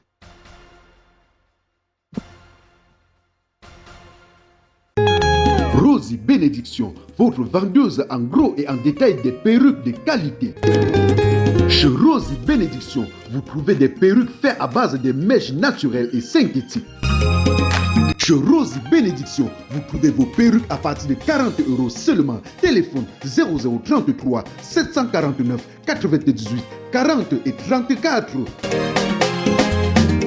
S5: Rosie Bénédiction, votre vendeuse en gros et en détail des perruques de qualité. Chez Rosie Bénédiction, vous trouvez des perruques faites à base de mèches naturelles et synthétiques. Chez Rosie Bénédiction, vous trouvez vos perruques à partir de 40 € seulement. Téléphone 0033 749 98 40 et 34.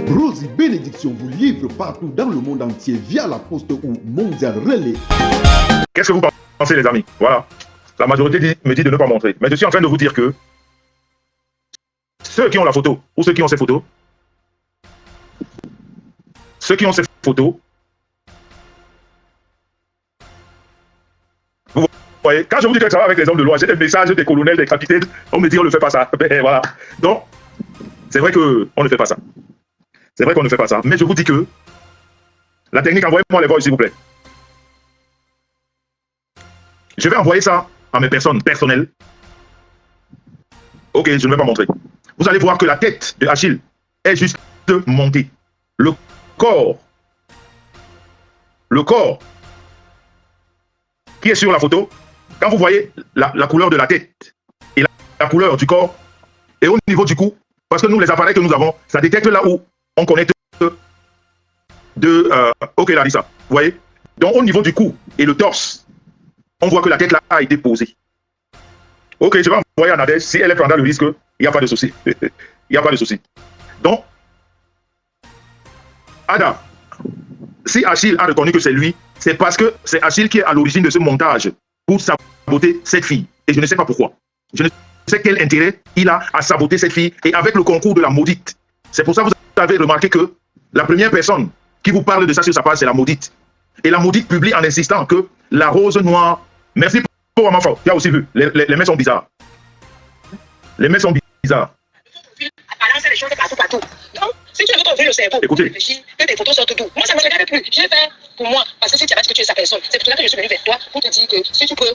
S5: Rosie Bénédiction vous livre partout dans le monde entier via la poste ou Mondial Relais.
S1: Qu'est-ce que vous pensez, les amis? Voilà. La majorité me dit de ne pas montrer. Mais je suis en train de vous dire que ceux qui ont la photo, ou ceux qui ont ces photos, vous voyez, quand je vous dis que je travaille avec les hommes de loi, j'ai des messages des colonels, des capitaines, on me dit on ne fait pas ça. Ben, voilà. Donc, c'est vrai qu'on ne fait pas ça. C'est vrai qu'on ne fait pas ça. Mais je vous dis que la technique, envoyez-moi les voix, s'il vous plaît. Je vais envoyer ça à mes personnes personnelles. Ok, je ne vais pas montrer. Vous allez voir que la tête de Achille est juste montée. Le corps qui est sur la photo, quand vous voyez la couleur de la tête et la couleur du corps, et au niveau du cou, parce que nous, les appareils que nous avons, ça détecte là où on connecte ok, là, dit ça. Vous voyez? Donc, au niveau du cou et le torse, on voit que la tête là a été posée. Ok, je vais envoyer à Nadège. Si elle prendra le risque, il n'y a pas de souci. Il n'y a pas de souci. Donc, Ada, si Achille a reconnu que c'est lui, c'est parce que c'est Achille qui est à l'origine de ce montage pour saboter cette fille. Et je ne sais pas pourquoi. Je ne sais quel intérêt il a à saboter cette fille et avec le concours de la maudite. C'est pour ça que vous avez remarqué que la première personne qui vous parle de ça sur sa page, c'est la maudite. Et la maudite publie en insistant que la rose noire... Merci pour ma faute. Tu as aussi vu, les mains sont bizarres. Les mains sont bizarres.
S6: Balancer les choses partout. Donc, si tu veux t'ouvrir le cerveau,
S1: écoutez,
S6: réfléchir, que tes photos sortent d'où? Moi, ça ne me regarde plus. J'ai fait pour moi, parce que si tu avais dit que tu es sa personne, c'est pour cela que je suis venu vers toi pour te dire que si tu peux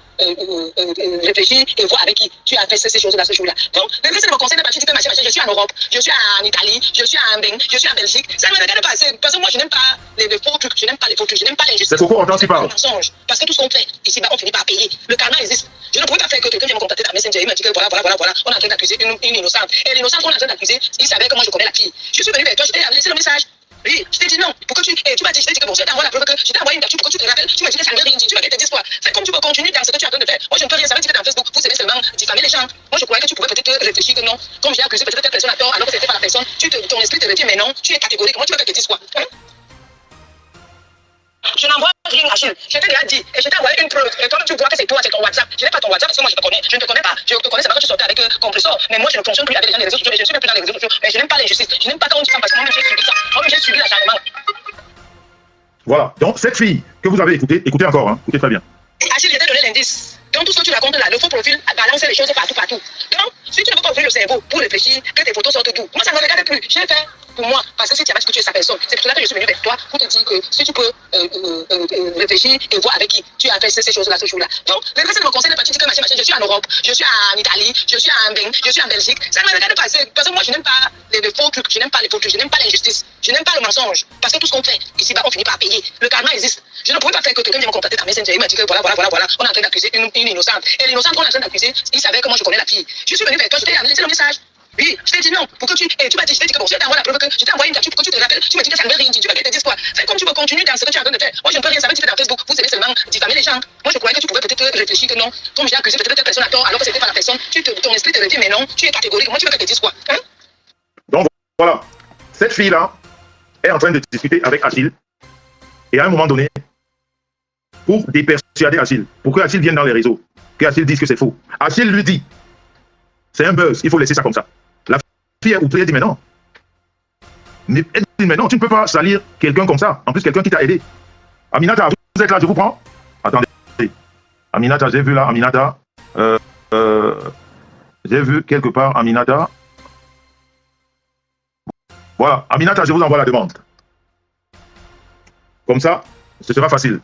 S6: réfléchir et voir avec qui tu as fait ces choses-là, ce jour-là. Donc, le reste de mon conseil n'est pas tu dis que machin, je suis en Europe, je suis en Italie, je suis en Beng, je suis en Belgique. Ça ne me regarde pas. Parce que moi, je n'aime pas les faux trucs, je n'aime pas les faux trucs, je n'aime pas l'injustice.
S1: C'est pourquoi on t'en parle.
S6: Parce que tout ce qu'on fait, ici, on finit par payer. Le karma existe. Je ne pouvais pas faire que quelqu'un vienne me contacter dans Messenger et me dit que voilà, on est en train d'accuser une innocente. Et l'innocente qu'on est en train d'accuser, il savait que moi je connais la fille. Je suis venu vers toi, je t'ai laissé le message. Oui, je t'ai dit non. Pourquoi tu m'as dit, je t'ai dit que bon, je t'envoie la preuve que je t'ai envoyé une capture, pourquoi tu te rappelles? Tu m'as dit que ça ne veut rien dire, tu m'as dit tes espoirs. Fais comme tu veux continuer dans ce que tu es en train de faire. Moi je ne peux rien savoir, tu es dans Facebook, vous aimez seulement diffamer les gens. Moi je croyais que tu pouvais peut-être réfléchir que non. Comme j'ai accusé peut-être telle personne à tort, alors que c'était pas la personne, ton esprit te retient, mais non, tu es catégorique. Moi tu veux que je te dise quoi? Je n'envoie rien, Achille. Je t'ai déjà dit. Et je t'ai envoyé une preuve. Et toi, tu vois que c'est toi, c'est ton WhatsApp. Je n'ai pas ton WhatsApp parce que moi, je te connais. Je ne te connais pas. Je te connais, c'est parce que tu sortais avec Compressor. Mais moi, je ne fonctionne plus avec les gens des réseaux sociaux. Et je ne suis même plus dans les réseaux sociaux. Mais je n'aime pas l'injustice. Je n'aime pas quand on dit ça parce que moi-même, j'ai subi ça. Moi-même, j'ai subi l'acharnement.
S1: Voilà. Donc, cette fille que vous avez écoutée, écoutez encore, hein. Écoutez très bien.
S6: Achille, je t'ai donné l'indice. Donc, tout ce que tu racontes là, le faux profil, a balancé les choses partout. Donc, si tu ne veux pas ouvrir le cerveau pour réfléchir, que tes photos sortent d'où? Moi, ça ne me regarde plus. J'ai fait pour moi, parce que si tu avais dit que tu es sa personne, c'est pour cela que je suis venu vers toi pour te dire que si tu peux réfléchir et voir avec qui tu as fait ces choses-là, ce jour-là. Donc, le reste de mon conseil n'est pas tu dis que machin, je suis en Europe, je suis en Italie, je suis en Beng, je suis en Belgique. Ça ne me regarde pas. Parce que moi, je n'aime pas les faux trucs, je n'aime pas les faux trucs, je n'aime pas l'injustice, je n'aime pas le mensonge. Parce que tout ce qu'on fait, ici, on finit par payer. Le karma existe. Je ne pouvais pas faire que quelqu'un vienne me contacter dans Messenger et me dit que voilà, on est en train d'accuser une innocente. Et l'innocente qu'on est en train d'accuser, il savait que moi je connais la fille. Je suis venu vers toi, je t'ai laissé le message. Oui, je t'ai dit non. Pourquoi tu m'as dit, je t'ai dit que bon, je t'ai envoyé la preuve que je t'ai envoyé une capture, pourquoi tu te rappelles? Tu m'as dit que ça ne veut rien dire, tu vas tes espoirs. Fais comme tu veux continuer dans ce que tu es en train de faire. Moi, je ne peux rien savoir, tu es dans Facebook, vous aimez seulement diffamer les gens. Moi, je croyais que tu pouvais peut-être réfléchir que non. Comme j'ai accusé peut-être telle personne à tort, alors que c'était pas la personne, ton esprit te retient, mais non, tu es catégorique. Moi, tu veux que je te dise quoi? Hein?
S1: Donc, voilà. Cette fille-là est en train de discuter avec Achille. Et à un moment donné, pour dépersuader Achille, pour que Achille vienne dans les réseaux, que Achille dise que c'est faux. Achille lui dit, c'est un buzz, il faut laisser ça comme ça. La fille est outrée, elle dit, mais non. Elle dit, mais non, tu ne peux pas salir quelqu'un comme ça. En plus, quelqu'un qui t'a aidé. Aminata, vous êtes là, je vous prends. Attendez. Aminata, j'ai vu là, Aminata. J'ai vu quelque part Aminata. Voilà, Aminata, je vous envoie la demande. Comme ça, ce sera facile.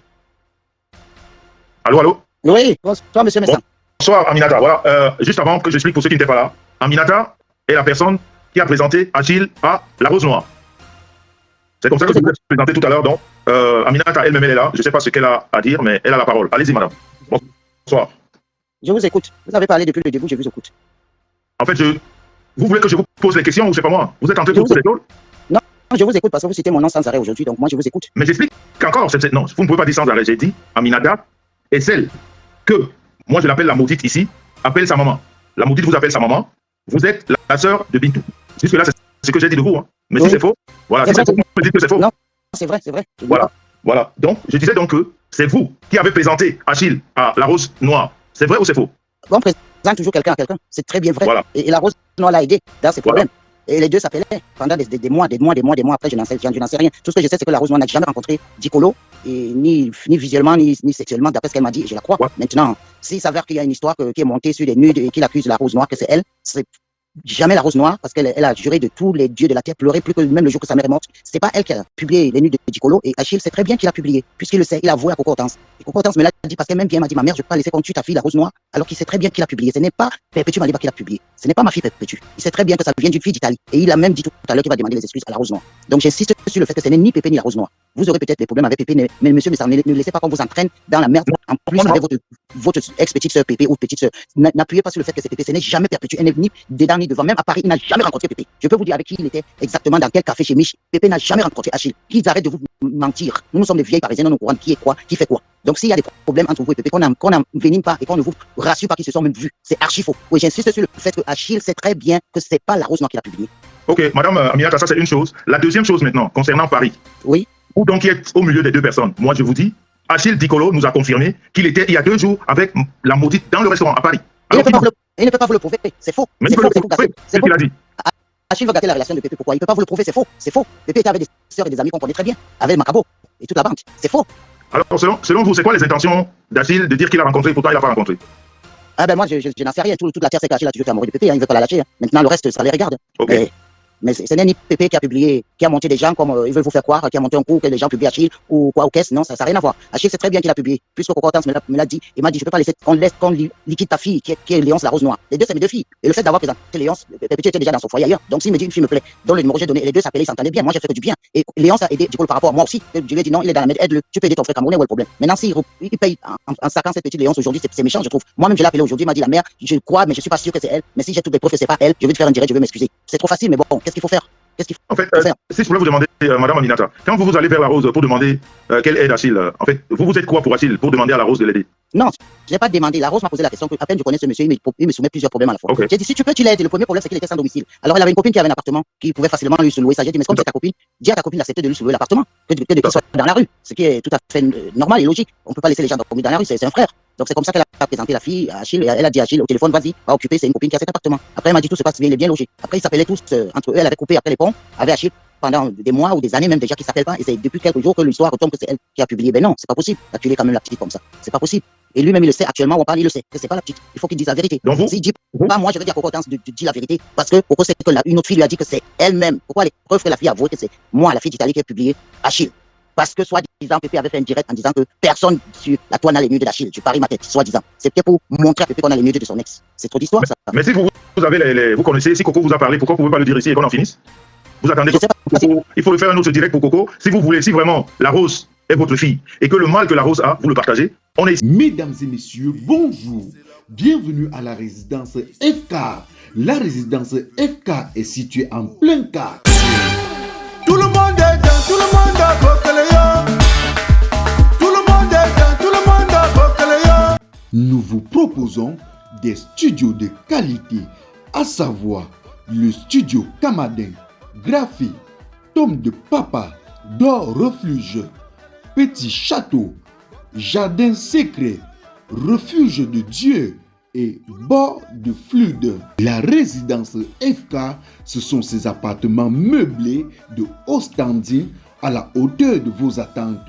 S1: Allô, allô?
S2: Oui, bonsoir, monsieur Messin.
S1: Bonsoir, Aminata. Voilà, juste avant que j'explique pour ceux qui n'étaient pas là, Aminata est la personne qui a présenté Achille à la Rose Noire. C'est comme ça que je vous ai présenté tout à l'heure. Donc, Aminata elle-même, elle est là. Je ne sais pas ce qu'elle a à dire, mais elle a la parole. Allez-y, madame. Bonsoir.
S2: Je vous écoute. Vous avez parlé depuis le début, je vous écoute.
S1: En fait, vous voulez que je vous pose les questions ou c'est pas moi? Vous êtes en train de poser les choses?
S2: Non, je vous écoute parce que vous citez mon nom sans arrêt aujourd'hui, donc moi je vous écoute.
S1: Mais j'explique qu'encore, non, vous ne pouvez pas dire sans arrêt. J'ai dit, Aminata est celle que, moi je l'appelle la maudite ici, appelle sa maman. La maudite vous appelle sa maman. Vous êtes la sœur de Bintou. Jusque-là, c'est ce que j'ai dit de vous. Hein. Mais oui. Si c'est faux, voilà, si c'est faux, vous me dites que c'est faux.
S2: Non, c'est vrai, c'est vrai.
S1: Voilà. Donc, je disais donc que c'est vous qui avez présenté Achille à la Rose Noire. C'est vrai ou c'est faux?
S2: On présente toujours quelqu'un à quelqu'un. C'est très bien vrai.
S1: Voilà.
S2: Et la Rose Noire l'a aidé dans ses problèmes. Et les deux s'appelaient pendant des mois. Après, je n'en sais rien. Tout ce que je sais, c'est que la Rose Noire n'a jamais rencontré Dicolo, et ni visuellement, ni sexuellement, d'après ce qu'elle m'a dit, et je la crois. Ouais. Maintenant, s'il s'avère qu'il y a une histoire qui est montée sur des nudes et qu'il accuse la Rose Noire que c'est elle, c'est jamais la Rose Noire, parce qu'elle a juré de tous les dieux de la terre, pleuré plus que même le jour que sa mère est morte. C'est pas elle qui a publié les nudes de Dicolo, et Achille sait très bien qu'il a publié, puisqu'il le sait, il a avoué à Coco Hortense. Et Coco Hortense me l'a dit parce qu'elle même bien m'a dit, ma mère, je peux pas laisser comme tu ta fille, la Rose Noire, alors qu'il sait très bien qu'il a publié. Ce n'est pas Perpétue Maliba qui l'a publié. Ce n'est pas ma fille Perpétue. Il sait très bien que ça vient d'une fille d'Italie. Et il a même dit tout à l'heure qu'il va demander les excuses à la Rose Noire. Donc j'insiste sur le fait que ce n'est ni Pépé ni la Rose Noire. Vous aurez peut-être des problèmes avec Pépé, mais monsieur Messar, ne laissez pas qu'on vous entraîne dans la merde. En plus, avec votre ex-petite sœur Pépé ou petite sœur, n'appuyez pas sur le fait que c'est Pépé. Ce n'est jamais Perpétue. Elle n'est ni dedans ni devant. Même à Paris, il n'a jamais rencontré Pépé. Je peux vous dire avec qui il était exactement, dans quel café chez Mich. Pépé n'a jamais rencontré Achille. Qu'ils arrêtent de vous mentir. Nous sommes des vieilles parisiennes, nous courants qui est quoi, qui fait quoi. Donc s'il y a des problèmes entre vous et Pépé, qu'on n'envenime pas et qu'on ne vous rassure pas qu'ils se sont même vus, c'est archi faux. Oui, j'insiste sur le fait que Achille sait très bien que c'est pas la Rose Noire qui l'a publié.
S1: Ok, madame Aminata, ça c'est une chose. La deuxième chose maintenant, concernant Paris.
S2: Oui.
S1: Ou donc qui est au milieu des deux personnes. Moi je vous dis, Achille Dicolo nous a confirmé qu'il était il y a 2 jours avec la maudite dans le restaurant à Paris.
S2: Et il ne peut pas vous le prouver. C'est faux.
S1: Mais
S2: C'est
S1: il peut
S2: faux.
S1: le
S2: C'est faux.
S1: prouver.
S2: C'est
S1: C'est ce
S2: faux.
S1: qu'il a dit.
S2: Achille veut gâter la relation de Pépé. Pourquoi? Il ne peut pas vous le prouver. C'est faux. C'est faux. Pépé était avec des sœurs et des amis qu'on connaît très bien. Avec Macabo et toute la bande. C'est faux.
S1: Alors, selon vous, c'est quoi les intentions d'Achille de dire qu'il a rencontré et pourtant il n'a pas rencontré?
S2: Ah ben moi, je n'en sais rien. Toute la terre, c'est qu'Achille a toujours été amoureux de Pépé. Il ne veut pas la lâcher. Maintenant, le reste, ça les regarde.
S1: Ok.
S2: Mais ce n'est ni Pépé qui a publié, qui a monté des gens comme ils veulent vous faire croire, qui a monté un coup, que les gens publient Achille ou quoi, ou qu'est-ce. Non, ça n'a rien à voir. Achille, c'est très bien qu'il a publié. Puisque Coco Hortense me l'a dit. Il m'a dit, je ne peux pas laisser qu'on liquide ta fille, qui est Léonce la Rose Noire. Les deux, c'est mes deux filles. Et le fait d'avoir présenté Léonce, Pépé était déjà dans son foyer ailleurs. Donc s'il me dit une fille me plaît, dont le numéro j'ai donné, les deux s'appelaient, ils s'entendaient bien. Moi, j'ai fait que du bien. Et Léonce a aidé, du coup, par rapport à moi aussi. Je lui ai dit non, il est dans la merde, aide-le. Tu peux aider ton frère camerounais, où est le problème? Maintenant, s'il paye en saquant cette petite Léonce aujourd'hui, c'est méchant, je trouve. Moi-même, je l'ai appelé aujourd'hui, il m'a dit la mère, je crois, mais je suis pas sûr que c'est elle. Mais si j'ai toutes les preuves que c'est pas elle, je vais te faire un direct, je vais m'excuser. C'est trop facile, mais bon, qu'est-ce qu'il faut faire?
S1: En fait, si je voulais vous demander, Madame Aminata, quand vous allez vers la Rose pour demander quelle aide Achille, en fait, vous êtes quoi pour Achille, pour demander à la Rose de l'aider?
S2: Non, je n'ai pas demandé. La Rose m'a posé la question que, à peine je connais ce monsieur, il me soumet plusieurs problèmes à la fois.
S1: Okay.
S2: J'ai dit, si tu peux, tu l'aides. Le premier problème, c'est qu'il était sans domicile. Alors, il avait une copine qui avait un appartement, qui pouvait facilement lui se louer. Ça, j'ai dit, mais comme c'est ta copine, dis à ta copine d'accepter de lui se louer l'appartement, que de qu'il soit dans la rue. Ce qui est tout à fait normal et logique. On ne peut pas laisser les gens dormir dans la rue, c'est un frère. Donc, c'est comme ça qu'elle a présenté la fille à Achille. Elle a dit à Achille au téléphone, vas-y, va occuper, c'est une copine qui a cet appartement. Après, elle m'a dit, tout se passe bien, il est bien logé. Après, ils s'appelaient tous entre eux, elle avait coupé après les ponts, avec Achille pendant des mois ou des années même déjà qui s'appellent pas. Et c'est depuis quelques jours que l'histoire retombe que c'est elle qui a publié. Ben non, c'est pas possible d'acculer quand même la petite comme ça. C'est pas possible. Et lui-même, il le sait actuellement, on parle, il le sait, que c'est pas la petite. Il faut qu'il dise la vérité.
S1: Donc vous,
S2: s'il dit pas, moi, je vais dire à Coco Hortense de dire la vérité, parce que Coco, c'est que une autre fille lui a dit que c'est elle-même. Pourquoi les preuves que la fille a avoué que c'est moi, la fille d'Italie, qui a publié Achille? Parce que, soi-disant, Pépé avait fait un direct en disant que personne sur la toile n'a les nudes d'Achille. Tu paries ma tête, soi-disant. C'est peut-être pour montrer à Pépé qu'on a les nudes de son ex. C'est trop d'histoire, ça.
S1: mais si vous avez vous connaissez, si Coco vous a parlé, pourquoi vous ne pouvez pas le dire ici et qu'on en finisse? Vous attendez que Coco, il faut le faire un autre direct pour Coco. Si vous voulez, si vraiment la Rose est votre fille et que le mal que la Rose a, vous le partagez, on est ici.
S5: Mesdames et messieurs, bonjour. Bienvenue à la résidence FK. La résidence FK est située en plein quartier.
S4: Tout le monde est dans, tout le monde a Bokeléo. Tout le monde est dans, tout le monde a Bokeléo.
S5: Nous vous proposons des studios de qualité, à savoir le studio Camadin, Graphie, Tome de Papa, D'Or Refuge, Petit Château, Jardin Secret, Refuge de Dieu et Bord de Fluide. La résidence FK, ce sont ces appartements meublés de haut standing à la hauteur de vos attentes.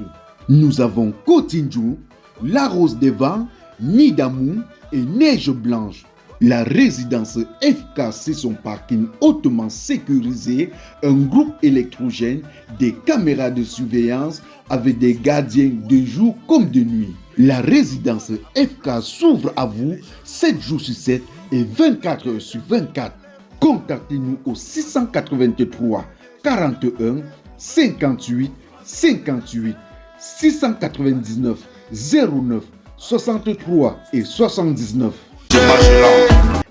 S5: Nous avons Cotinjou, La Rose des Vents, Nid d'amour et Neige Blanche. La résidence FK, c'est son parking hautement sécurisé, un groupe électrogène, des caméras de surveillance avec des gardiens de jour comme de nuit. La résidence FK s'ouvre à vous 7 jours sur 7 et 24 heures sur 24. Contactez-nous au 683 41 58 58 699 09 63 et 79.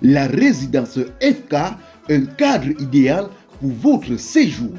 S5: La résidence FK, un cadre idéal pour votre séjour.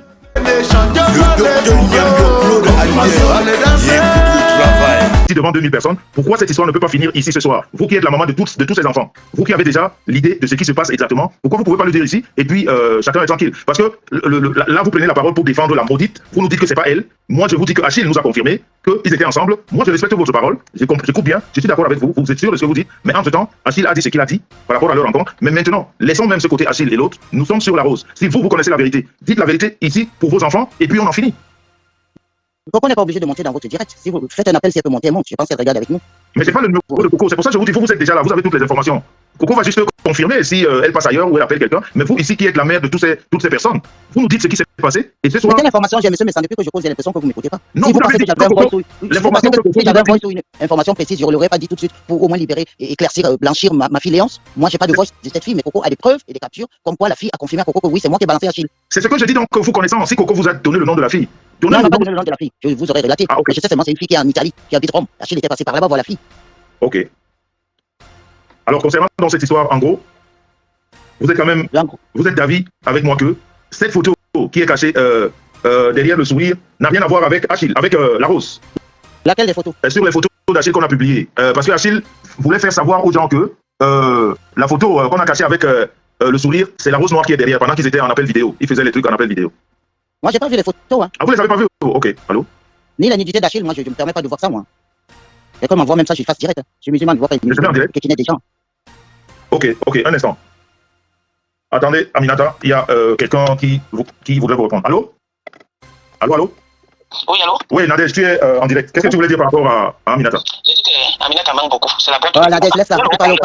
S1: Ici devant 2000 personnes, pourquoi cette histoire ne peut pas finir ici ce soir? Vous qui êtes la maman de tous ces enfants, vous qui avez déjà l'idée de ce qui se passe exactement, pourquoi vous ne pouvez pas le dire ici et puis chacun est tranquille? Parce que là vous prenez la parole pour défendre la maudite, vous nous dites que c'est pas elle. Moi je vous dis que Achille nous a confirmé qu'ils étaient ensemble. Moi je respecte votre parole, j'écoute bien, je suis d'accord avec vous, vous êtes sûr de ce que vous dites, mais entre temps Achille a dit ce qu'il a dit par rapport à leur rencontre. Mais maintenant, laissons même ce côté Achille et l'autre, nous sommes sur la Rose. Si vous connaissez la vérité, dites la vérité ici pour vos enfants et puis on en finit.
S2: Coco n'est pas obligé de monter dans votre direct. Si vous faites un appel, si elle peut monter, elle monte. Je pense qu'elle regarde avec nous.
S1: Mais c'est pas le numéro de Coco, c'est pour ça que je vous dis, vous êtes déjà là, vous avez toutes les informations. Coco va juste confirmer si elle passe ailleurs ou elle appelle quelqu'un. Mais vous, ici, qui êtes la mère de toutes ces personnes, vous nous dites ce qui s'est passé. Et ce soir.
S2: Mais quelle information j'ai, monsieur, mais sans depuis que je cause, j'ai l'impression que vous ne m'écoutez pas.
S1: Non,
S2: si
S1: vous
S2: vous pensez
S1: l'avez
S2: que
S1: dit,
S2: j'avais un voice ou
S1: l'information que Coco
S2: j'avais un voice ou une information précise, je ne l'aurais pas dit tout de suite pour au moins libérer et éclaircir, blanchir ma fille Léonce. Moi, j'ai pas de voice de cette fille, mais Coco a des preuves et des captures comme quoi la fille a confirmé à Coco que oui, c'est moi qui ai balancé Achille.
S1: C'est ce que je dis donc que vous connaissez aussi. Coco vous a donné le nom de la fille.
S2: Non, il m'a pas donné le nom de la fille. Je vous aurais relaté.
S1: Ah, okay.
S2: Je sais seulement c'est une fille qui est en Italie, qui habite Rome. Achille était passé par là-bas voir la fille.
S1: Ok. Alors, concernant dans cette histoire, en gros, vous êtes quand même, vous êtes d'avis avec moi que cette photo qui est cachée derrière le sourire n'a rien à voir avec Achille, avec la Rose.
S2: Laquelle des photos?
S1: Sur les photos d'Achille qu'on a publiées. Parce que Achille voulait faire savoir aux gens que la photo qu'on a cachée avec le sourire, c'est la Rose Noire qui est derrière pendant qu'ils étaient en appel vidéo. Ils faisaient les trucs en appel vidéo.
S2: Moi, j'ai pas vu les photos. Hein.
S1: Ah, vous les avez pas vues? Ok, allô?
S2: Ni la nudité d'Achille, moi, je me permets pas de voir ça, moi. Et comme on voit même ça, je fasse direct. Hein. Je suis musulman, je vois pas
S1: des gens. Ok, un instant. Attendez, Aminata, il y a quelqu'un qui voudrait vous répondre. Allô? Allô?
S6: Oui, allô?
S1: Oui, Nadège, tu es en direct. Qu'est-ce que tu voulais dire par rapport à Aminata?
S6: J'ai dit que Aminata manque beaucoup. C'est la boîte.
S2: Oh, Nadège, laisse la parler.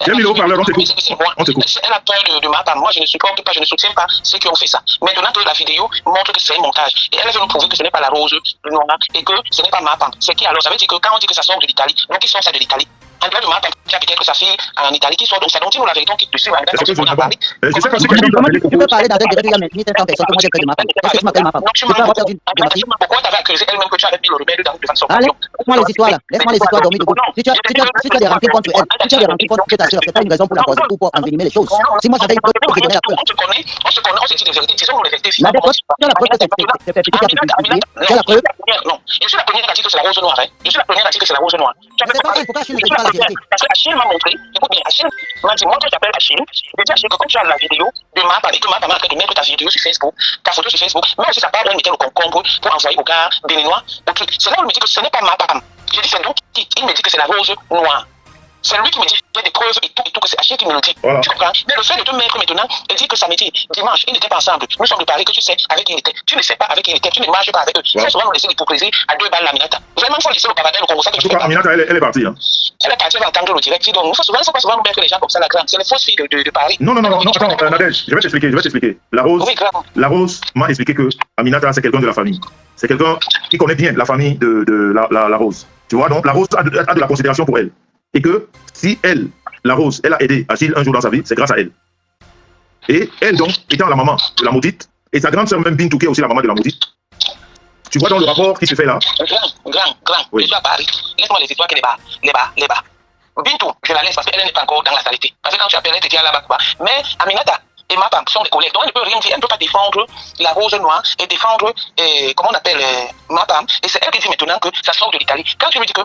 S1: J'ai mis le haut-parleur, on t'écoute. On t'écoute.
S6: Elle a peur de ma part. Moi, je ne supporte pas, je ne soutiens pas ceux qui ont fait ça. Maintenant que la vidéo montre que c'est un montage, et elle veut nous prouver que ce n'est pas la rose noire et que ce n'est pas ma part. C'est qui alors? Ça veut dire que quand on dit que ça sort de l'Italie, donc qui sort ça de l'Italie? En dehors de ma part, il y a peut-être sa fille en Italie qui sort. Donc ça, donc dis-nous la vérité, on quitte dessus.
S1: Je sais pas si quelqu'un
S2: Tu peux parler dans un direct, il y a 1500 personnes, que moi j'ai peur de ma femme. Est-ce que tu m'appelles ma femme? Tu peux avoir perdu de ma fille?
S6: Pourquoi tu avais accusé elle-même que tu avais mis le remède dans de façon?
S2: Allez, laisse-moi les histoires là. Laisse-moi les histoires dormir debout. Si tu as des rancures contre elle, si tu as des rancures contre ta soeur, c'est pas une raison pour la causer ou pour envenimer les choses. Si moi j'avais une preuve, je donnerais la preuve.
S6: On se connaît, on se dit des vérités, disons-nous les vérités.
S2: La décote, tu as la preuve que tes petits qui a publié. Tu as la preuve.
S6: Non, je suis la première à dire que c'est la rose noire. Je suis la première à dire que c'est la rose noire.
S2: C'est pas vrai, pourquoi Achille ne dit pas la vérité?
S6: Parce que Achille m'a montré, écoute bien, Achille m'a dit, moi que j'appelle Achille, je dis Achille que quand tu as la vidéo de ma part et que ma part de mettre ta vidéo sur Facebook, ta photo sur Facebook, même si ça part, elle mettait le concombre pour envoyer au gars béninois, au truc. C'est là où il me dit que ce n'est pas ma part. Je dis, c'est nous qui, il me dit que c'est la rose noire. C'est lui qui me dit, il y a des preuves et tout, que c'est Achille qui me le dit.
S1: Voilà.
S6: Tu comprends? Mais le fait de te mettre maintenant et dire que samedi, dimanche, ils n'étaient pas ensemble. Nous sommes de Paris, que tu sais avec qui il était. Tu ne sais pas avec qui il était, tu ne marches pas avec eux.
S1: Ouais.
S6: Très souvent, on laisse l'hypocrisie à 2 balles l'Aminata. Vraiment, il faut laisser le paradis au Congo. Ça que
S1: En
S6: je
S1: tout
S6: fais
S1: cas,
S6: pas.
S1: Aminata, elle est partie. Hein.
S6: Elle est partie entendre le direct. Donc, il faut souvent nous mettre les gens comme ça, la grande. C'est les fausses filles de Paris.
S1: Non, attends, Nadège, je vais t'expliquer. La Rose m'a expliqué que Aminata, c'est quelqu'un de la famille. C'est quelqu'un qui connaît bien la famille de la Rose. Tu vois, donc la Rose a de la considération pour elle. Et que si elle, la Rose, elle a aidé Achille un jour dans sa vie, c'est grâce à elle. Et elle, donc, étant la maman de la maudite, et sa grande sœur même Bintou, qui est aussi la maman de la maudite, tu vois dans le rapport qui se fait là.
S6: Grand.
S1: Oui.
S6: Je suis à Paris. Laisse-moi les histoires qui les bas. Bintou, je la laisse parce qu'elle n'est pas encore dans la saleté. Parce que quand tu appelles, elle te dit là-bas. Mais Aminata et ma femme sont des collègues. Donc elle ne peut rien dire. Elle ne peut pas défendre la rose noire et défendre, comment on appelle, ma femme. Et c'est elle qui dit maintenant que ça sort de l'Italie. Quand tu lui dis que,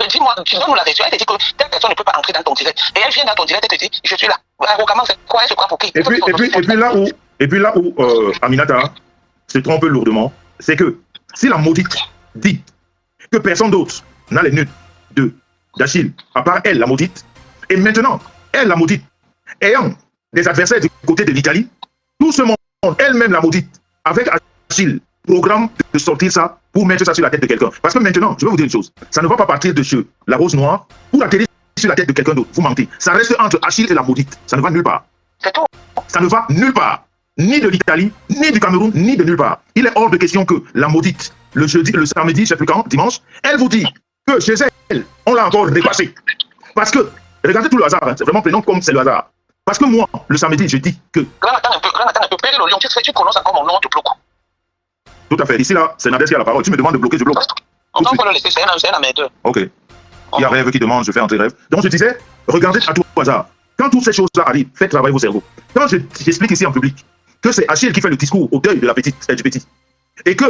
S6: dis-moi, tu donnes-nous la version, elle te dit que telle personne ne peut pas entrer dans ton direct. Et elle vient dans ton direct et te dit, je suis là. Arrogamment, c'est quoi? Elle se croit pour qui?
S1: Et puis là où Aminata se trompe lourdement, c'est que si la maudite dit que personne d'autre n'a les nudes d'Achille, à part elle, la maudite, et maintenant, elle, la maudite, ayant des adversaires du côté de l'Italie, tout ce monde, elle-même, la maudite, avec Achille, programme de sortir ça pour mettre ça sur la tête de quelqu'un. Parce que maintenant, je vais vous dire une chose, ça ne va pas partir de chez la rose noire pour atterrir sur la tête de quelqu'un d'autre. Vous mentez. Ça reste entre Achille et la maudite. Ça ne va nulle part.
S6: C'est tout.
S1: Ça ne va nulle part. Ni de l'Italie, ni du Cameroun, ni de nulle part. Il est hors de question que la maudite, le jeudi, le samedi, je ne sais plus quand, dimanche, elle vous dit que chez elle, on l'a encore dépassé. Parce que, regardez tout le hasard, hein, c'est vraiment prenant comme c'est le hasard. Parce que moi, le samedi, je dis que...
S6: Grand, attends un peu, perdre le lion, tu prononces encore mon nom, tu bloques.
S1: Tout à fait. Ici, là, c'est Nadège qui a la parole. Tu me demandes de bloquer, je bloque.
S6: On va encore le laisser, c'est un amateur.
S1: Ok. Il y a rêve qui demande, je fais entrer rêve. Donc je disais, regardez à tout hasard. Quand toutes ces choses-là arrivent, faites travailler vos cerveaux. Quand j'explique ici en public que c'est Achille qui fait le discours au deuil de la petite, du petit, et que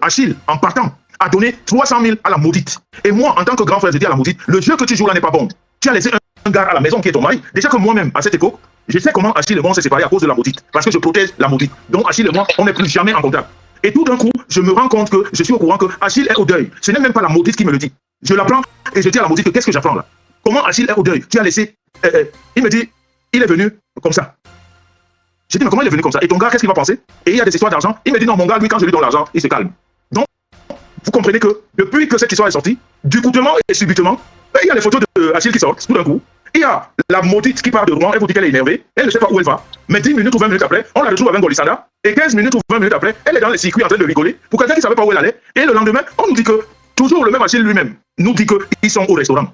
S1: Achille, en partant, a donné 300 000 à la maudite. Et moi, en tant que grand frère, je dis à la maudite, le jeu que tu joues là n'est pas bon. Tu as laissé un gars à la maison qui est ton mari. Déjà que moi-même, à cette époque, je sais comment Achille et moi on s'est séparés à cause de la maudite. Parce que je protège la maudite. Donc Achille et moi, on n'est plus jamais en contact. Et tout d'un coup, je me rends compte que je suis au courant que Achille est au deuil. Ce n'est même pas la maudite qui me le dit. Je l'apprends et je dis à la maudite que qu'est-ce que j'apprends là? Comment Achille est au deuil? Tu as laissé... il me dit, il est venu comme ça. J'ai dit, mais comment il est venu comme ça? Et ton gars, qu'est-ce qu'il va penser? Et il y a des histoires d'argent. Il me dit, non, mon gars, lui, quand je lui donne l'argent, il se calme. Donc, vous comprenez que depuis que cette histoire est sortie, ducoutement et subitement, il y a les photos d'Achille qui sortent tout d'un coup. Il y a la maudite qui part de Rouen, elle vous dit qu'elle est énervée, elle ne sait pas où elle va. Mais 10 minutes ou 20 minutes après, on la retrouve avec Golisanda. Et 15 minutes ou 20 minutes après, elle est dans les circuits en train de rigoler pour quelqu'un qui ne savait pas où elle allait. Et le lendemain, on nous dit que, toujours le même Achille lui-même, nous dit qu'ils sont au restaurant.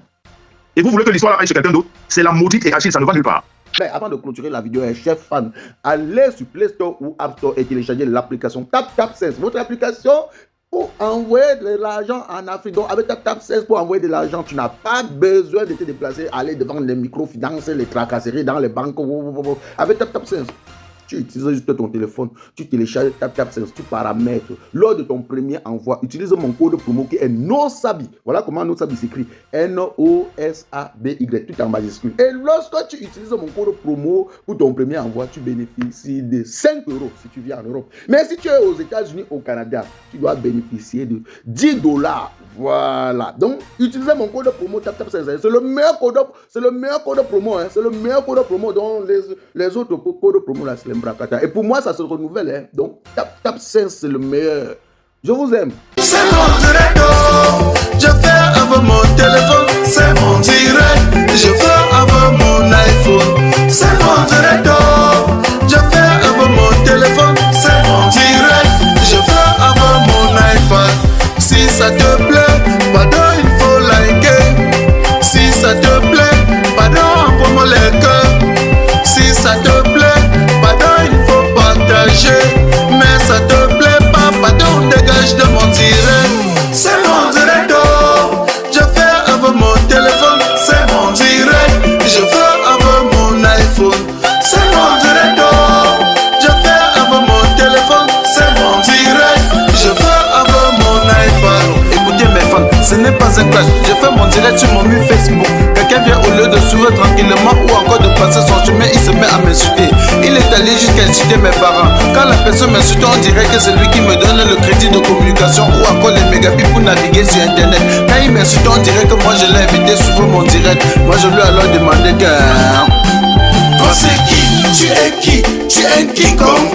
S1: Et vous voulez que l'histoire aille chez quelqu'un d'autre? C'est la maudite et Achille, ça ne va nulle part.
S7: Mais avant de clôturer la vidéo, chef fan, allez sur Play Store ou App Store et téléchargez l'application TapTapSense. Votre application pour envoyer de l'argent en Afrique. Donc avec TapTapSense pour envoyer de l'argent, tu n'as pas besoin de te déplacer, aller devant les microfinances, les tracasseries dans les banques. Avec TapTapSense, Tu utilises juste ton téléphone, tu télécharges TapTapSense, tu paramètres. Lors de ton premier envoi, utilise mon code promo qui est NOSABY. Voilà comment NOSABY s'écrit. NOSABY, tout en majuscule. Et lorsque tu utilises mon code promo pour ton premier envoi, tu bénéficies de 5 € si tu viens en Europe. Mais si tu es aux États-Unis, au Canada, tu dois bénéficier de 10 $. Voilà. Donc, utilisez mon code promo TapTapSense. C'est le meilleur code promo. Hein. C'est le meilleur code promo. Donc, les autres codes promo, là, c'est l'embrakata. Et pour moi, ça se renouvelle. Hein. Donc, TapTapSense, c'est le meilleur. Je vous aime.
S4: C'est mon direct, je fais avec mon téléphone. C'est mon direct, je fais avec mon iPhone. C'est mon direct, je fais avec mon téléphone. C'est mon direct, je fais avec mon iPad. Si ça te plaît, pardon, il faut liker. Si ça te plaît, pardon, envoie-moi les cœurs. Si ça te plaît, pardon, il faut partager. Mais ça te plaît pas, pardon, dégage de mon direct. C'est mon direct, je fais avec mon téléphone. C'est mon direct, je fais avec mon iPhone. C'est mon direct, je fais avec mon téléphone. C'est mon direct, je fais avec mon iPad. Écoutez mes fans, ce n'est pas un clash. Je fais mon direct sur mon mur Facebook. Quelqu'un vient au lieu de suivre tranquillement ou encore de passer son chemin, il se met à m'insulter. Il est allé jusqu'à insulter mes parents. Quand la personne m'insulte, on dirait que c'est lui qui me donne le crédit de communication ou encore les mégabits pour naviguer sur internet. Quand il m'insulte, on dirait que moi je l'ai invité à suivre mon direct. Moi je lui ai alors demandé que... Toi c'est qui? Tu es qui? Tu es un King Kong.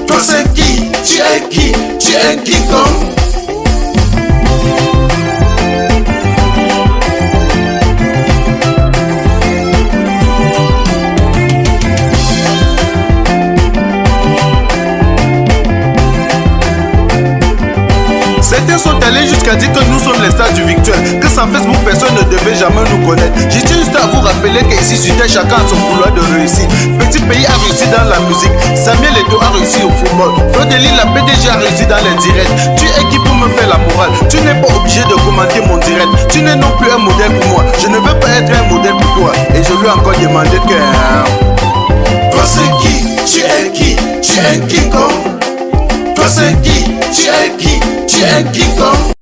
S4: Toi c'est qui? Tu es qui? Tu es un King Kong. Certains sont allés jusqu'à dire que nous sommes les stars du virtuel, que sans Facebook personne ne devait jamais nous connaître. J'ai juste à vous rappeler qu'ici sur Terre chacun a son couloir de réussite. Petit pays a réussi dans la musique, Samuel Eto'o a réussi au football, Flodeli la PDG a réussi dans les directs. Tu es qui pour me faire la morale? Tu n'es pas obligé de commenter mon direct. Tu n'es non plus un modèle pour moi. Je ne veux pas être un modèle pour toi. Et je lui ai encore demandé que... Toi c'est qui? Tu es qui? Tu es un King Kong. Toi c'est qui? Tu es qui? Tu es un King Kong.